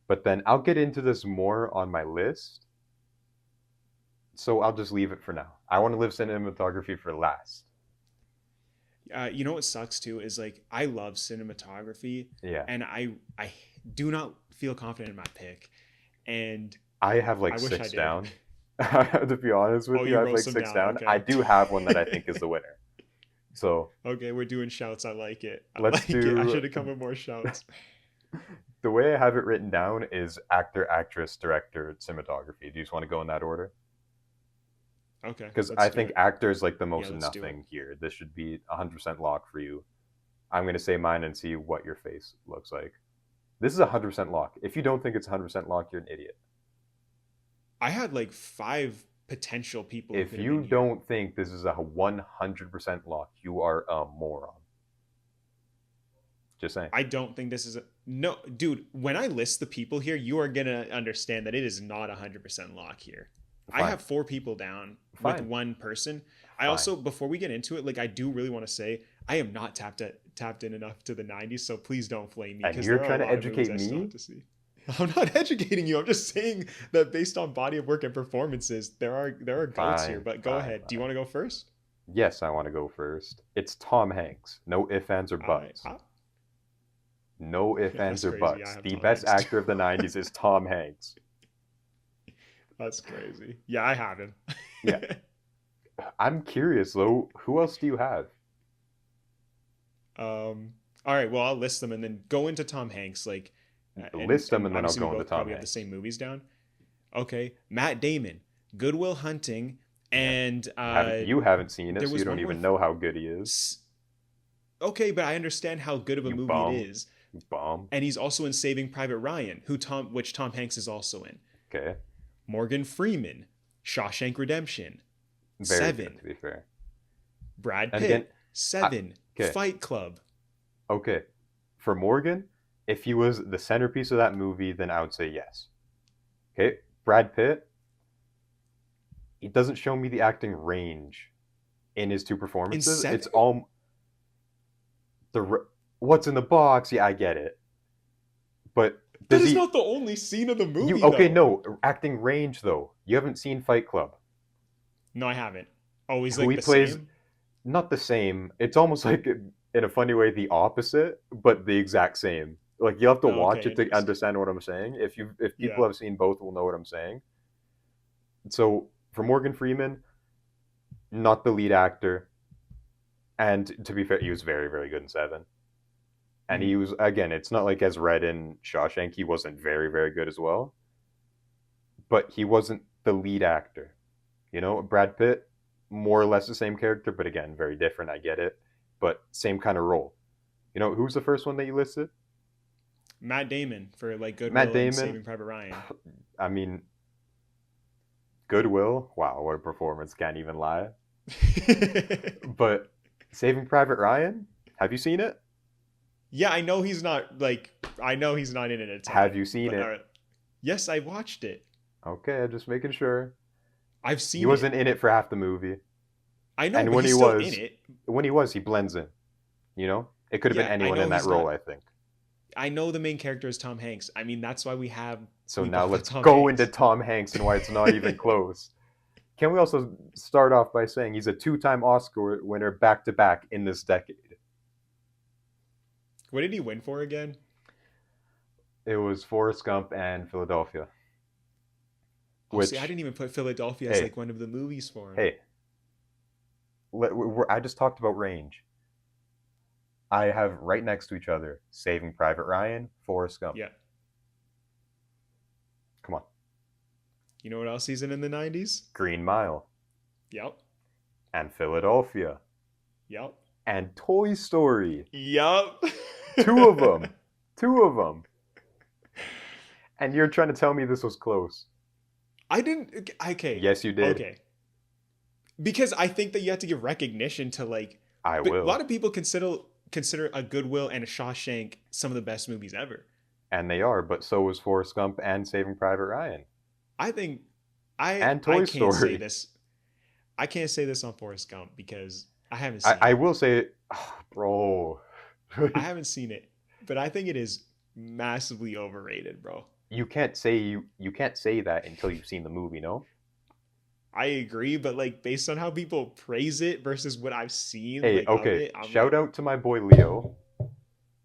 But then I'll get into this more on my list, so I'll just leave it for now. I want to leave cinematography for last. You know what sucks too is like I love cinematography, Yeah. and I do not feel confident in my pick, and I have like I wish I six did. down. To be honest Oh, with you, you I have wrote like some six down. down. I Okay. do have one that I think is the winner. So Okay, we're doing shouts. I like it. I let's like it. I do should have come with more shouts. the way I have it written down is actor, actress, director, cinematography. Do you just want to go in that order? Okay, Because let's I do think it. actor is like the Yeah, most let's do it. nothing here. This should be 100% lock for you. I'm going to say mine and see what your face looks like. This is 100% lock. If you don't think it's 100% lock, you're an idiot. I had like five potential people who If could have you been here. don't think this is a 100% lock, you are a moron. Just saying. I don't think this is a no, dude. When I list the people here, you are gonna understand that it is not 100% lock here. I Fine. have four people down with Fine. one person. I Fine. also, before we get into it, like I do really want to say I am not tapped in enough to the 90s, so please don't flame me And because you're there are a trying to lot of movies educate I still have me? to see. I'm not educating you. I'm just saying that based on body of work and performances, there are goats here. Fine. But go Fine. ahead. Do you Fine. want to go first? Yes, I want to go first. It's Tom Hanks. No ifs, ands, or buts. I No ifs, ands, that's or crazy. I buts. have The Tom best Hanks too. actor of the 90s is Tom Hanks. That's crazy. Yeah, I have him. Yeah. I'm curious, though. Who else do you have? All right. Well, I'll list them and then go into Tom Hanks. Like, List them and and then I'll obviously we go into both Tom probably have the Hanks. same movies down. Okay, Matt Damon, Good Will Hunting, Yeah. and You haven't seen it, there so you was don't one more. even know how good he is. Okay, but I understand how good of a You movie it bum. is, You bum. and he's also in Saving Private Ryan, which Tom Hanks is also in. Okay. Morgan Freeman, Shawshank Redemption, Very good, Seven, to be fair. Brad And again, Pitt, I, Seven, okay. Fight Club. Okay. For Morgan, if he was the centerpiece of that movie, then I would say yes. Okay. Brad Pitt, he doesn't show me the acting range in his two In performances. It's Seven, all the what's in the box. Yeah, I get it. But that does is he? not the only scene of the You movie, okay? though. No acting range though. You haven't seen Fight Club. No, I haven't. Always Who like he the plays, same. not the same. It's almost like in a funny way the opposite, but the exact same. Like you have to Oh, watch okay, it to interesting. understand what I'm saying. If people Yeah. have seen both, will know what I'm saying. So for Morgan Freeman, not the lead actor, and to be fair, he was very very good in Seven. And Mm-hmm. he was again. It's not like as Red in Shawshank, he wasn't very very good as well, but he wasn't the lead actor. You know, Brad Pitt, more or less the same character, but again, very different. I get it, but same kind of role. You know, who's the first one that you listed? Matt Damon for like Matt Goodwill and Damon. Saving Private Ryan. I mean, Goodwill. Wow, what a performance! Can't even lie. But Saving Private Ryan. Have you seen it? Yeah, I know he's not like I know he's not in it a Have ton, you seen but it? yes, I watched it. Okay, I'm just making sure. I've He seen it. wasn't in it for half the movie, I know, and but when he's he still in was, it. he blends in. You know, it could have been Yeah, I anyone know in that he's role. not. I think. I know the main character is Tom Hanks. I mean, that's why So we now both have let's Tom go into Hanks. Tom Hanks and why it's not even close. Can we also start off by saying he's a two-time Oscar winner back to back in this decade? What did he win for again? It was Forrest Gump and Philadelphia. Oh, see, I Which, didn't even put Philadelphia as hey, like one of the movies for him. hey, I just talked about range. I have right next to each other Saving Private Ryan, Forrest Gump. Yeah. Come on. You know what else he's in the 90s? Green Mile Yep. and Philadelphia Yep. and Toy Story. Yep. Two of them. Two of them. And you're trying to tell me this was close. I didn't. Okay. Yes, you did. Okay. Because I think that you have to give recognition to like. I But a will. lot of people consider a Goodwill and a Shawshank some of the best movies ever. And they are, but so was Forrest Gump and Saving Private Ryan. I think And I Toy can't say Story. this. I can't say this on Forrest Gump because I haven't I, seen I it. will say, bro. I haven't seen it, but I think it is massively overrated, bro. You can't say you can't say that until you've seen the movie, no? I agree, but like based on how people praise it versus what I've seen Hey, like of okay. it, I'm Shout like, out to my boy Leo.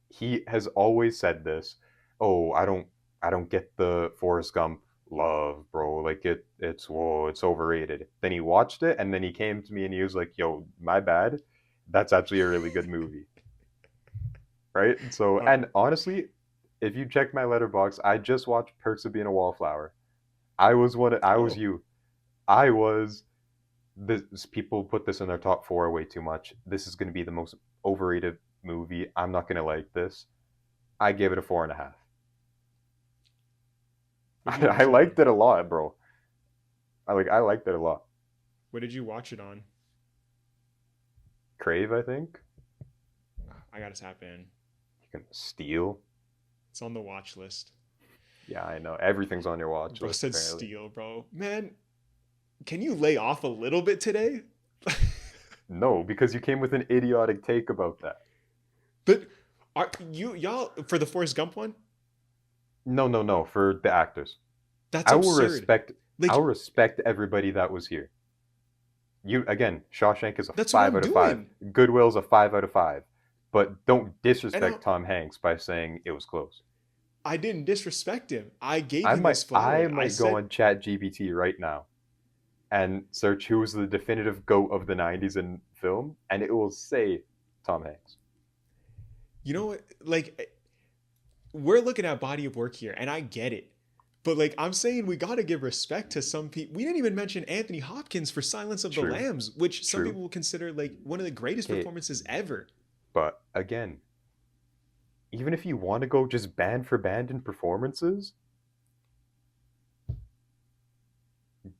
He has always said this. Oh, I don't get the Forrest Gump love, bro. Like it's whoa, it's overrated. Then he watched it and then he came to me and he was like, "Yo, my bad. That's actually a really good movie." Right? So, all and right. honestly, if you check my letterbox, I just watched Perks of Being a Wallflower. I was Oh, you. I was this people put this in their top 4 way too much. This is going to be the most overrated movie. I'm not going to like this. I gave it a 4.5. what'd you I watch it on? liked it a lot, bro. I liked it a lot. What did you watch it on? Crave, I think. I gotta tap in. You can steal. It's on the watch list. Yeah, I know. Everything's on your watch Bro list said apparently. steal, bro. Man, can you lay off a little bit today? No, because you came with an idiotic take about that. But are y'all for the Forrest Gump one? No, no, no. For the actors, That's I will absurd. respect. I Like will respect everybody that was here. You again, Shawshank is a that's what 5 I'm out of 5. doing. Goodwill's a 5 out of 5. But don't And disrespect Tom Hanks by saying it was close. I didn't disrespect him. I gave I him his might I flowers. I might go said, on Chat GBT right now and search who was the definitive GOAT of the 90s in film, and it will say Tom Hanks. you know what? Like we're looking at body of work here, and I get it. But like I'm saying, we got to give respect to some people. We didn't even mention Anthony Hopkins for Silence of the True, Lambs, which some true. people will consider like one of the greatest Okay, performances ever. but again, even if you want to go just band for band in performances,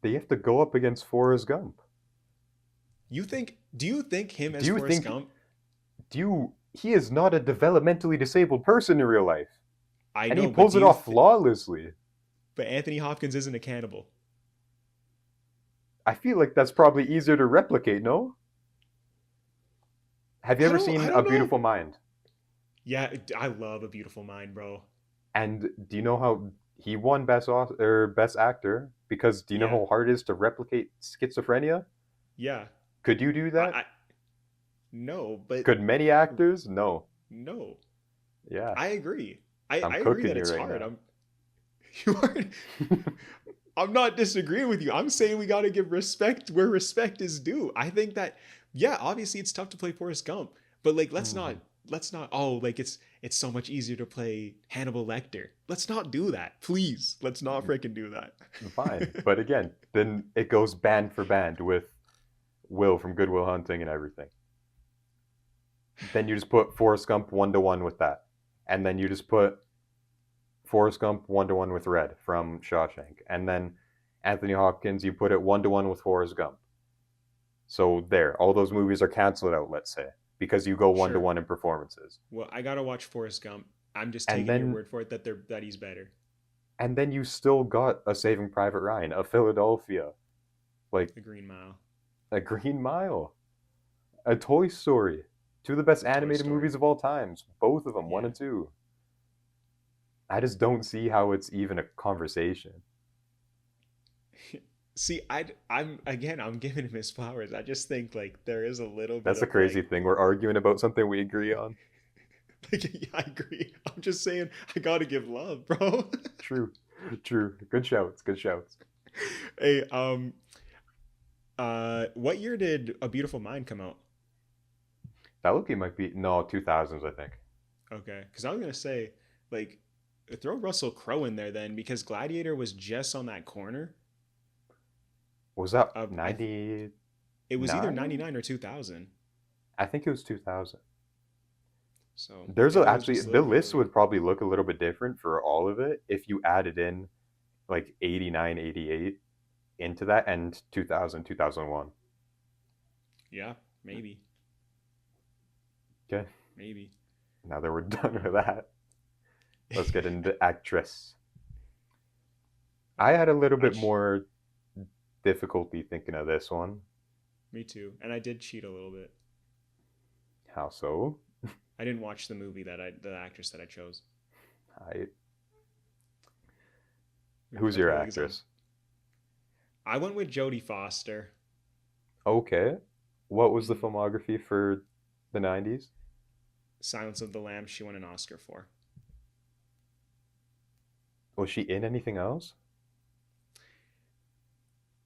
they have to go up against Forrest Gump. You think? Do you think him Do as you Forrest think Gump? he is not a developmentally disabled person in real life, I and he know, but pulls it off flawlessly. but Anthony Hopkins isn't a cannibal. I feel like that's probably easier to replicate, no? Have you ever I seen A don't know. Beautiful Mind? Yeah, I love A Beautiful Mind, bro. And do you know how he won best actor because do you know Yeah, how hard it is to replicate schizophrenia? yeah. Could you do that? I no, but Could many actors? No. no. Yeah, I agree. I'm I agree cooking that you it's right hard. now. You are. I'm not disagreeing with you. I'm saying we got to give respect where respect is due. I think that yeah, obviously it's tough to play Forrest Gump, but like Mhm. let's not oh like it's so much easier to play Hannibal Lecter. Let's not do that. Please. Let's not freaking do that. Fine, but again, then it goes band for band with Will from Good Will Hunting and everything. Then you just put Forrest Gump 1-to-1 with that, and then you just put Forrest Gump 1-to-1 with Red from Shawshank, and then Anthony Hopkins you put it 1-to-1 with Forrest Gump. So there, all those movies are canceled out, let's say, because you go one to Sure. one in performances. Well, I got to watch Forrest Gump. I'm just And taking your then word for it that he's better. you still got a Saving Private Ryan, a Philadelphia, like The Green Mile, a Green Mile, a Toy Story, two of the best Toy animated Story. movies of all times, both of them, one Yeah. and two. I just don't see how it's even a conversation. See, I'm giving him his flowers. I just think like there is a little bit That's the of crazy like, thing. We're arguing about something we agree on. like yeah, I agree. I'm just saying I gotta give love, bro. True, true. Good shouts. Good shouts. Hey, what year did A Beautiful Mind come out? That Loki might be no 2000s, I think. Okay, because I was gonna say, like, throw Russell Crowe in there then, because Gladiator was just on that corner Was that of I. 99? It was either 99 or 2000. I think it was 2000. So There's maybe it was actually just a the little list earlier. would probably look a little bit different for all of it if you added in like 89, 88 into that and 2000, 2001. Yeah, maybe, Okay, maybe. now that we're done with that, let's get Okay. into actress. I had a little I bit ch- more difficulty thinking of this one. Me too, and I did cheat a little bit. How so? I didn't watch the actress that I chose. I, We who's put your her exam. actress? I went with Jodie Foster. Okay. What was the Mm, filmography for the 90s? Silence of the Lambs. She won an Oscar for. Was she in anything else?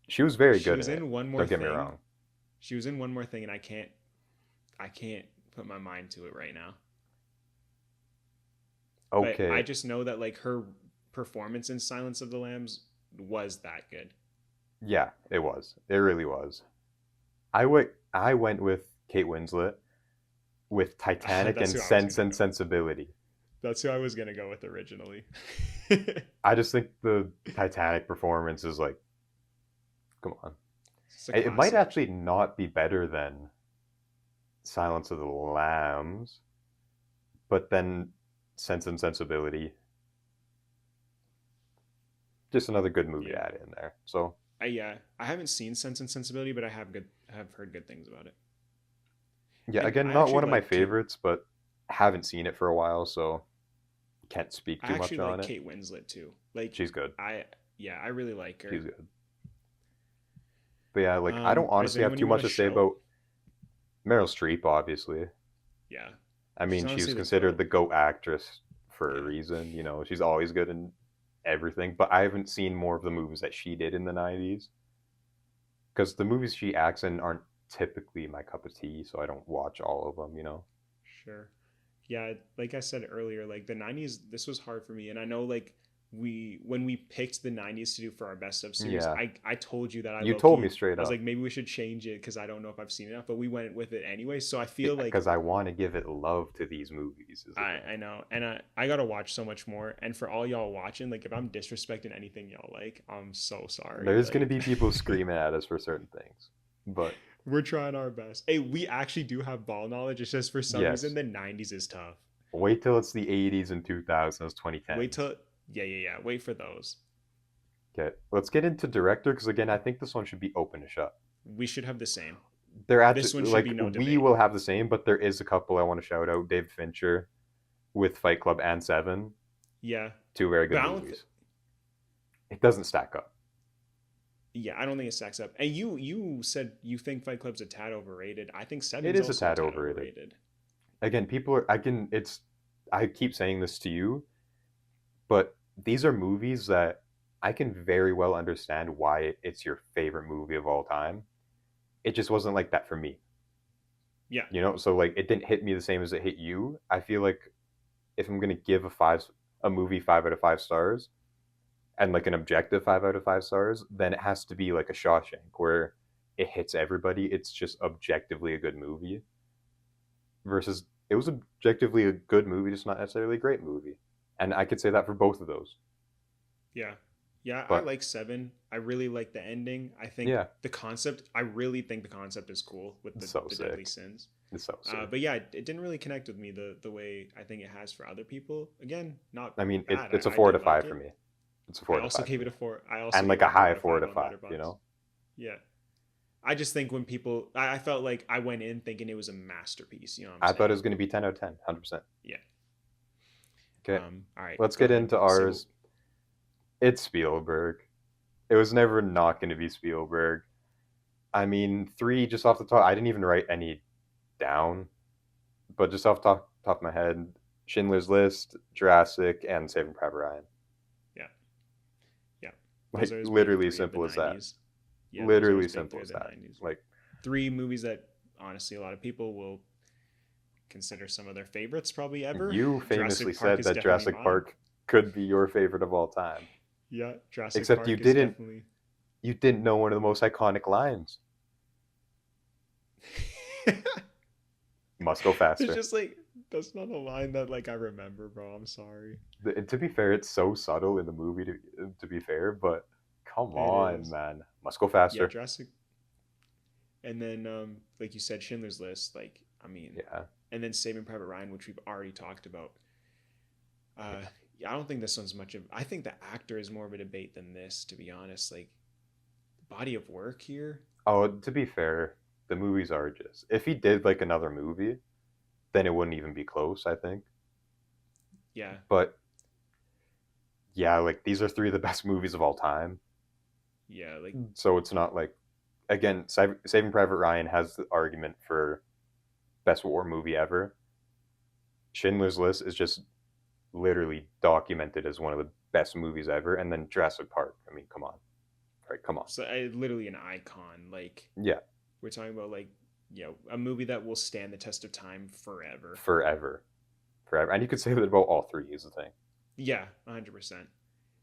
She was very She good in was it. in One More Don't get me Thing. wrong. She was in One More Thing, and I can't put my mind to it right now. But I Okay. just know that like her performance in Silence of the Lambs was that good. Yeah, it was. It really was. I went with Kate Winslet with Titanic That's and who I was Sense gonna and go with. Sensibility. That's who I was gonna go with originally. I just think the Titanic performance is like, come on. It's a It might classic. actually not be better than Silence of the Lambs, but then Sense and Sensibility, just another good movie Yeah. to add in there. So I haven't seen Sense and Sensibility, but I have heard good things about it. yeah, And again, I not actually one of my like Kate. favorites, but haven't seen it for a while, so can't speak I too much actually on like it. Kate Winslet too. Like She's good. I yeah, I really like She's her. good. But yeah, like I don't Is there honestly have anyone too you want much to to say shout? about Meryl Streep, obviously. Yeah, I she's mean, she was honestly the considered goat. the GOAT actress for a Yeah, reason. You know, she's always good in everything, but I haven't seen more of the movies that she did in the 90s because the movies she acts in aren't typically my cup of tea, so I don't watch all of them, you know? sure. Yeah, like I said earlier, like the '90s, this was hard for me, and I know like we when we picked the '90s to do for our best of series, Yeah. I told you that I You low told me key straight I was up like maybe we should change it because I don't know if I've seen enough, but we went with it anyway. So I feel like because I want to give it love to these movies, is the I thing. know, and I gotta watch so much more. And for all y'all watching, like if I'm disrespecting anything y'all like, I'm so sorry. There's going to Like be people screaming at us for certain things, but we're trying our best. Hey, we actually do have ball knowledge. It's just for some reason yes, the '90s is tough. wait till it's the 80s and 2000s, Wait 2010s. till yeah. Wait for those. Okay, let's get into director because again, I think this one should be open to shut. We should have the same. They're This actually one should be like no we debate. will have the same, but there is a couple I want to shout out. David Fincher with Fight Club and Seven, Yeah, two very but good I don't. movies. It doesn't stack up. Yeah, I don't think it stacks up. And you said you think Fight Club's a tad overrated. I think It Seven's is a also a tad tad overrated. overrated. Again, people are. I can. It's. I keep saying this to you, but these are movies that I can very well understand why it's your favorite movie of all time. It just wasn't like that for me. Yeah, You know, so like it didn't hit me the same as it hit you. I feel like if I'm gonna give a movie 5 out of 5 stars and like an objective 5 out of 5 stars, then it has to be like a Shawshank where it hits everybody. It's just objectively a good movie versus it was objectively a good movie, just not necessarily a great movie. And I could say that for both of those. yeah, yeah. I But like Seven. I really like the ending. I think yeah, the concept. I really think the concept is cool with it's so the deadly sick. sins. It's so sick. But yeah, it didn't really connect with me the way I think it has for other people. Again, not I mean, bad. it's a I four to did like five for it. me. It's a I four to also five gave for it me, a four. I also and gave like it a a four high out of four five to on five. You Letterboxd. know, Yeah, I just think when people, I felt like I went in thinking it was a masterpiece. You know what I'm I thought it saying? was going to be 10 out of 10, 100%. Yeah. Okay, All right. let's Go get ahead. into So ours. It's Spielberg. It was never not going to be Spielberg. I mean, three just off the top. I didn't even write any down, but just off top of my head, Schindler's List, Jurassic, and Saving Private Ryan. yeah, yeah. Those Like are his big literally three of the simple as that. '90s. Yeah, those are his Literally big simple three of as the that. '90s. Like Three movies that honestly a lot of people will consider some of their favorites probably ever. You famously Jurassic Park said is that definitely Jurassic mine. Park could be your favorite of all time. Yeah, Jurassic Except Park is definitely. you didn't know one of the most iconic lines. Must go It's faster. just like that's not a line that like I remember, bro. I'm sorry. And to be fair, it's so subtle in the movie. To be fair, but come It on, is. man, must go Yeah, faster. Jurassic. And then, like you said, Schindler's List. Like, I mean, Yeah, and then Saving Private Ryan, which we've already talked about. Uh, yeah, I don't think this one's much of. I think the actor is more of a debate than this, to be honest. Like, body of work here. oh, to be fair, the movies are just. If he did like another movie, then it wouldn't even be close, I think. Yeah, But yeah, like these are three of the best movies of all time. yeah, like So it's not like again, Saving Private Ryan has the argument for best war movie ever. Schindler's List is just literally documented as one of the best movies ever, and then Jurassic Park. I mean, come on, right? Come on, so literally an icon. Like yeah, we're talking about, like a movie that will stand the test of time forever. forever, forever. And you could say that about all three. Is the thing. Yeah, 100%.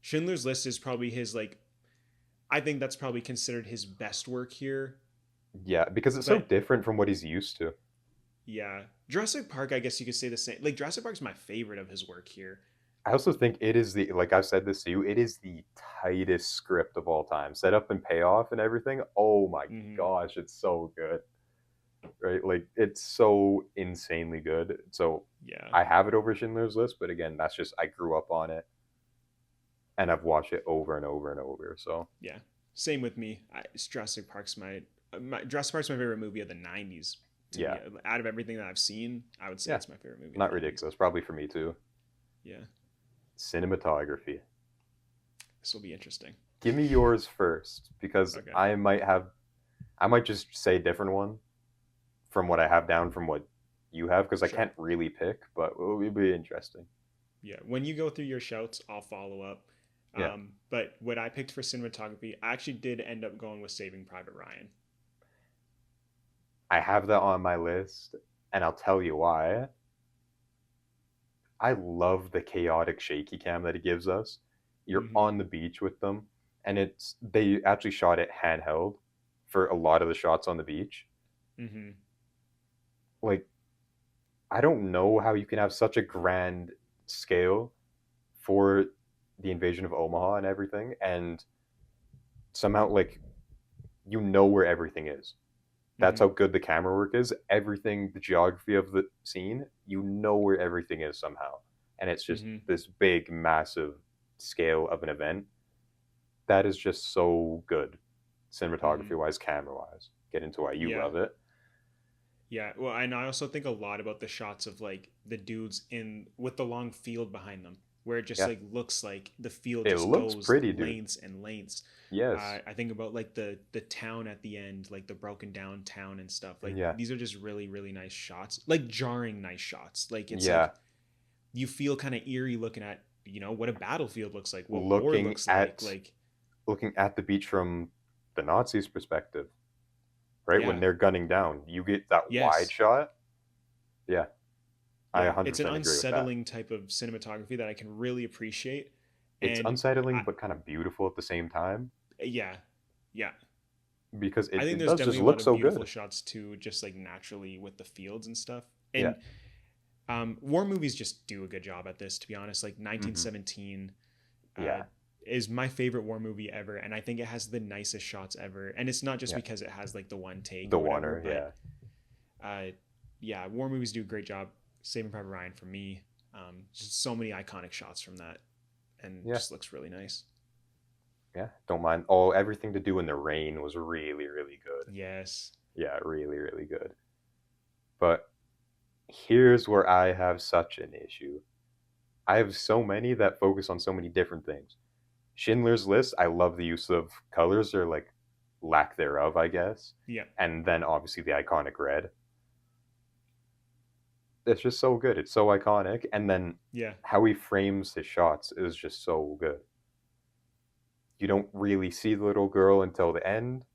Schindler's List is probably his like. I think that's probably considered his best work here. Yeah, because it's so But different from what he's used to. yeah, Jurassic Park. I guess you could say the same. Like Jurassic Park's my favorite of his work here. I also think it is the like I've said this to you. It is the tightest script of all time. Set up and payoff and everything. Oh my Hmm. gosh, it's so good. Right, like it's so insanely good. So Yeah, I have it over Schindler's List, but again, that's just I grew up on it and I've watched it over and over and over. So yeah. Same with me. Jurassic Park's my favorite movie of the '90s. To me, yeah, out of everything that I've seen, I would say yeah, it's my favorite movie of not the '90s. ridiculous. Probably for me too. Yeah, Cinematography. this will be interesting. Give me yours first because Okay, I might just say a different one from what I have down from what you have because I sure. can't really pick, but it will be interesting. Yeah, when you go through your shouts, I'll follow up. Yeah, But what I picked for cinematography, I actually did end up going with Saving Private Ryan. I have that on my list, and I'll tell you why. I love the chaotic shaky cam that it gives us. You're Mm-hmm. on the beach with them, and it's they actually shot it handheld for a lot of the shots on the beach. Mm-hmm. Like I don't know how you can have such a grand scale for the invasion of Omaha and everything, and somehow like you know where everything is. That's how Mm-hmm. good the camera work is. Everything, the geography of the scene, you know where everything is somehow, and it's just Mm-hmm. this big, massive scale of an event that is just so good, Mm-hmm. cinematography wise, camera wise. Get into why you Yeah. love it. Yeah. Well, and I also think a lot about the shots of like the dudes in with the long field behind them, where it just Yeah, like looks like the field it just looks goes pretty, dude. lengths and lengths. Yes, I think about like the town at the end, like the broken down town and stuff. Like yeah, these are just really really nice shots, like jarring nice shots. Like it's yeah. like you feel kind of eerie looking at what a battlefield looks like, what war Looking looks like. at Like looking at the beach from the Nazis' perspective, right when yeah, they're gunning down, you get that wide yes, shot. Yeah, I yeah. It's an 100% agree with that. unsettling type of cinematography that I can really appreciate, It's and unsettling I but kind of beautiful at the same time yeah, yeah. because I think it there's does just definitely a look lot of so beautiful good. shots too, just like naturally with the fields and stuff. Yeah. And war movies just do a good job at this, to be honest. Like Hmm. 1917 uh, Yeah. is my favorite war movie ever, and I think it has the nicest shots ever. And it's not just Yeah. because it has like the one take The or whatever, Warner. but Yeah. uh, yeah, war movies do a great job. Saving Private Ryan for me, just so many iconic shots from that, and Yeah. just looks really nice. Yeah. Don't mind. Oh, everything to do in the rain was really, really good. Yes. Yeah. Really, really good. But here's where I have such an issue. I have so many that focus on so many different things. Schindler's List, I love the use of colors or like lack thereof, I guess. Yeah. And then obviously the iconic red. It's just so good. It's so iconic. And then Yeah. how he frames his shots is just so good. You don't really see the little girl until the end,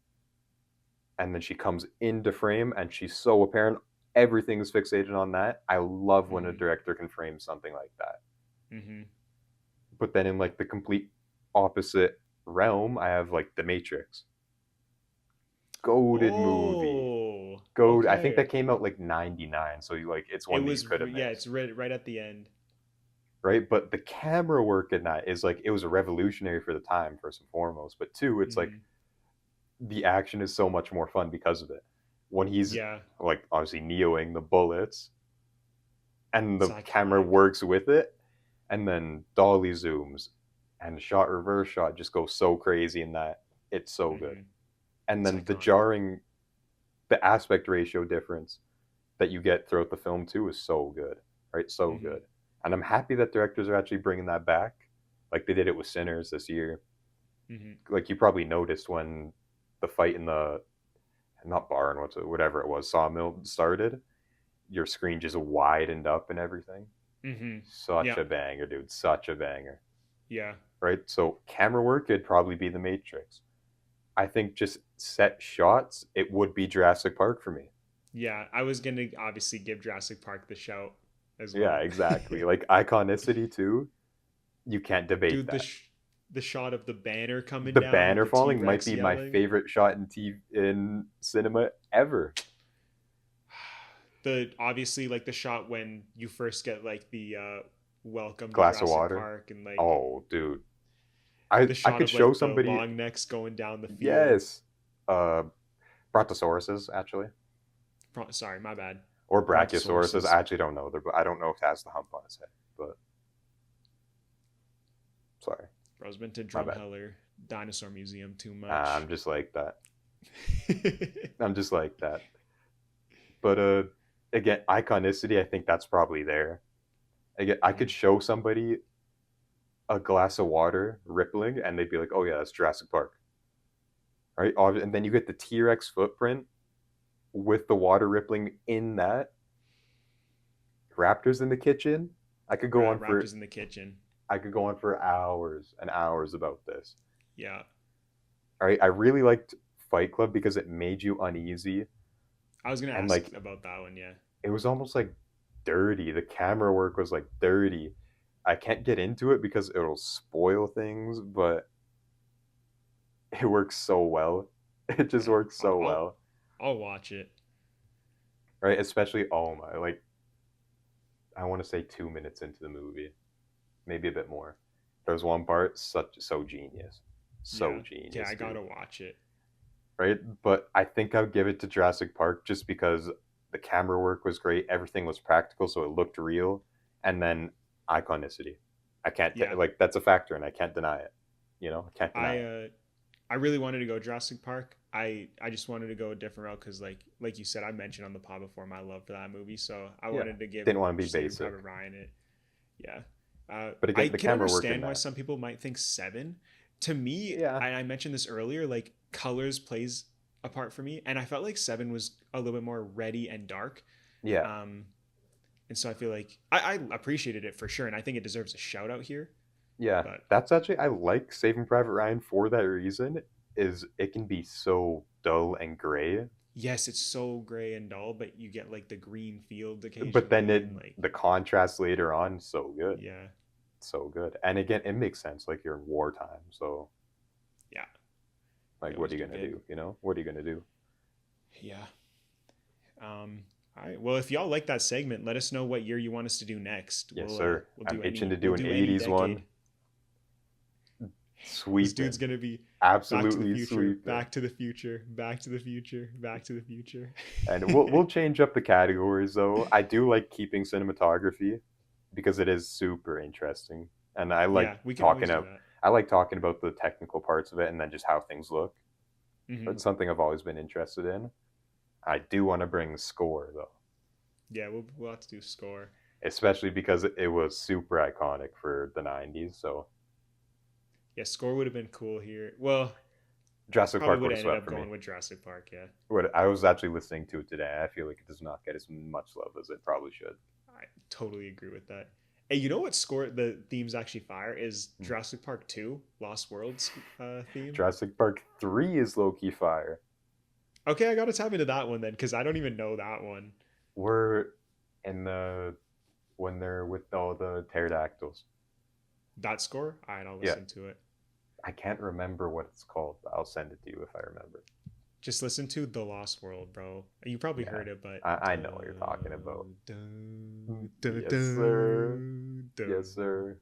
and then she comes into frame and she's so apparent. everything is fixated on that. I love when a Mm-hmm. director can frame something like that. Mm-hmm. But then in like the complete opposite realm, I have like The Matrix. Goated movie. Oh, Goat. I think that okay. came out like '99, so you like it's It one that you was could have yeah, it's missed, right at the end. right? But the camera work in that is like it was revolutionary for the time, first and foremost. But two, it's like Mm-hmm. the action is so much more fun because of it. When he's Yeah, like obviously neoing the bullets, and it's the camera iconic. works with it, and then dolly zooms, and shot reverse shot just goes so crazy in that. It's so good. Mm-hmm. And It's then iconic. the aspect ratio difference that you get throughout the film too is so good, right? So Mm-hmm. good. And I'm happy that directors are actually bringing that back, like they did it with Sinners this year. Mm-hmm. Like you probably noticed when the fight in the not barn, what's it, whatever it was, sawmill started, your screen just widened up and everything. Mm-hmm. Such Yeah, a banger, dude. Such a banger. yeah, Right? So camera work, it'd probably be The Matrix. I think just set shots, it would be Jurassic Park for me. yeah. I was gonna obviously give Jurassic Park the shout as Yeah, well. exactly. Like iconicity too. You can't debate Dude, that. the shot of the banner coming The down with banner the T falling might Rex be my yelling. favorite shot in cinema ever. The obviously like the shot when you first get like the welcome to Glass of Jurassic water. Park and like Oh, dude. the I shot could of show like the somebody. long necks going down the field. Yes. Uh, Brontosauruses actually, Sorry, my bad. or Brachiosauruses. Brontosauruses. I actually don't know. I don't know if it has the hump on its head, but sorry, Bro's been to my bad. Drumheller Dinosaur Museum too much. I'm just like that. I'm just like that. But again, iconicity. I think that's probably there. Again, I could Mhm. show somebody a glass of water rippling, and they'd be like, "Oh yeah, that's Jurassic Park." Right? And then you get the T Rex footprint with the water rippling in that. Raptors in the kitchen. I could go on for Raptors in the kitchen. I could go on for hours and hours about this. Yeah. All right, I really liked Fight Club because it made you uneasy, I was gonna and ask like about that one, yeah. it was almost like dirty. The camera work was like dirty. I can't get into it because it'll spoil things, but it works so well. It just Yeah. works so well, I'll watch it. right? Especially oh my, like I want to say 2 minutes into the movie, maybe a bit more. There's one part so genius, so Yeah. Yeah, genius, I dude. gotta watch it. Right? But I think I'd give it to Jurassic Park just because the camera work was great, everything was practical, so it looked real, and then iconicity. I can't Yeah. like that's a factor, and I can't deny it. I can't deny I it. uh I really wanted to go Jurassic Park. I just wanted to go a different route because like you said, I mentioned on the pod before my love for that movie, so I Yeah, wanted to give didn't want to be Saving basic, Private Ryan it. Yeah, but I again, the can camera work in understand why that. some people might think seven. To me, Yeah, I mentioned this earlier, like colors plays a part for me, and I felt like seven was a little bit more ready and dark. yeah, Um, and so I feel like I appreciated it for sure, and I think it deserves a shout out here. yeah. But That's actually I like Saving Private Ryan for that reason. Is it can be so dull and gray, yes, it's so gray and dull, but you get like the green field but then occasionally, and like the contrast later on so good. yeah, So good. And again, it makes sense. Like you're in wartime, so yeah, they like, what always are you do gonna good. do? What are you gonna do? Yeah. All right. Well, if y'all like that segment, let us know what year you want us to do next. Yes, sir. We'll I'm do itching to we'll do an do any '80s one. decade. This dude's Sweeping, gonna be Back to the absolutely Future, sweeping. Back to the Future, Back to the Future, Back to the Future. And we'll change up the categories though. I do like keeping cinematography because it is super interesting, and Yeah, we can always do that. I like talking about the technical parts of it and then just how things look. Hmm. That's something I've always been interested in. I do want to bring score though, Yeah, we'll have to do score. especially because it was super iconic for the '90s. So Yeah, score would have been cool here. Well, Jurassic probably Park would would have have ended swept up for me. going with Jurassic Park. Yeah, What I was actually listening to it today. I feel like it does not get as much love as it probably should. I totally agree with that. Hey, you know what score the themes actually fire is Jurassic Park 2, Lost Worlds theme. Jurassic Park 3 is low key fire. Okay, I gotta tap into that one then, because I don't even know that one. We're in the when they're with all the pterodactyls. That score? All right, I'll Yeah, listen to it. I can't remember what it's called, but I'll send it to you if I remember. Just listen to The Lost World, bro. You probably Yeah, heard it, but I know what you're talking about. Yes, sir. dun, Yes, sir.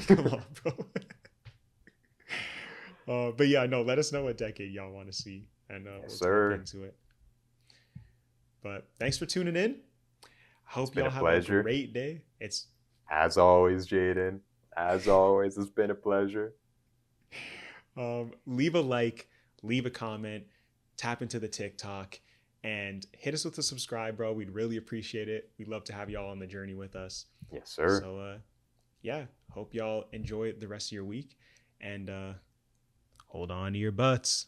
Come on, bro. But yeah, no, let us know what decade y'all want to see, and Yes, we'll talk sir. into it. But thanks for tuning in. It's Hope been y'all a have a pleasure. great day. It's As always, Jaden. As always, it's been a pleasure. leave a like, leave a comment, tap into the TikTok, and hit us with a subscribe, bro. We'd really appreciate it. We'd love to have y'all on the journey with us. Yes, sir. So yeah, hope y'all enjoy the rest of your week, and hold on to your butts.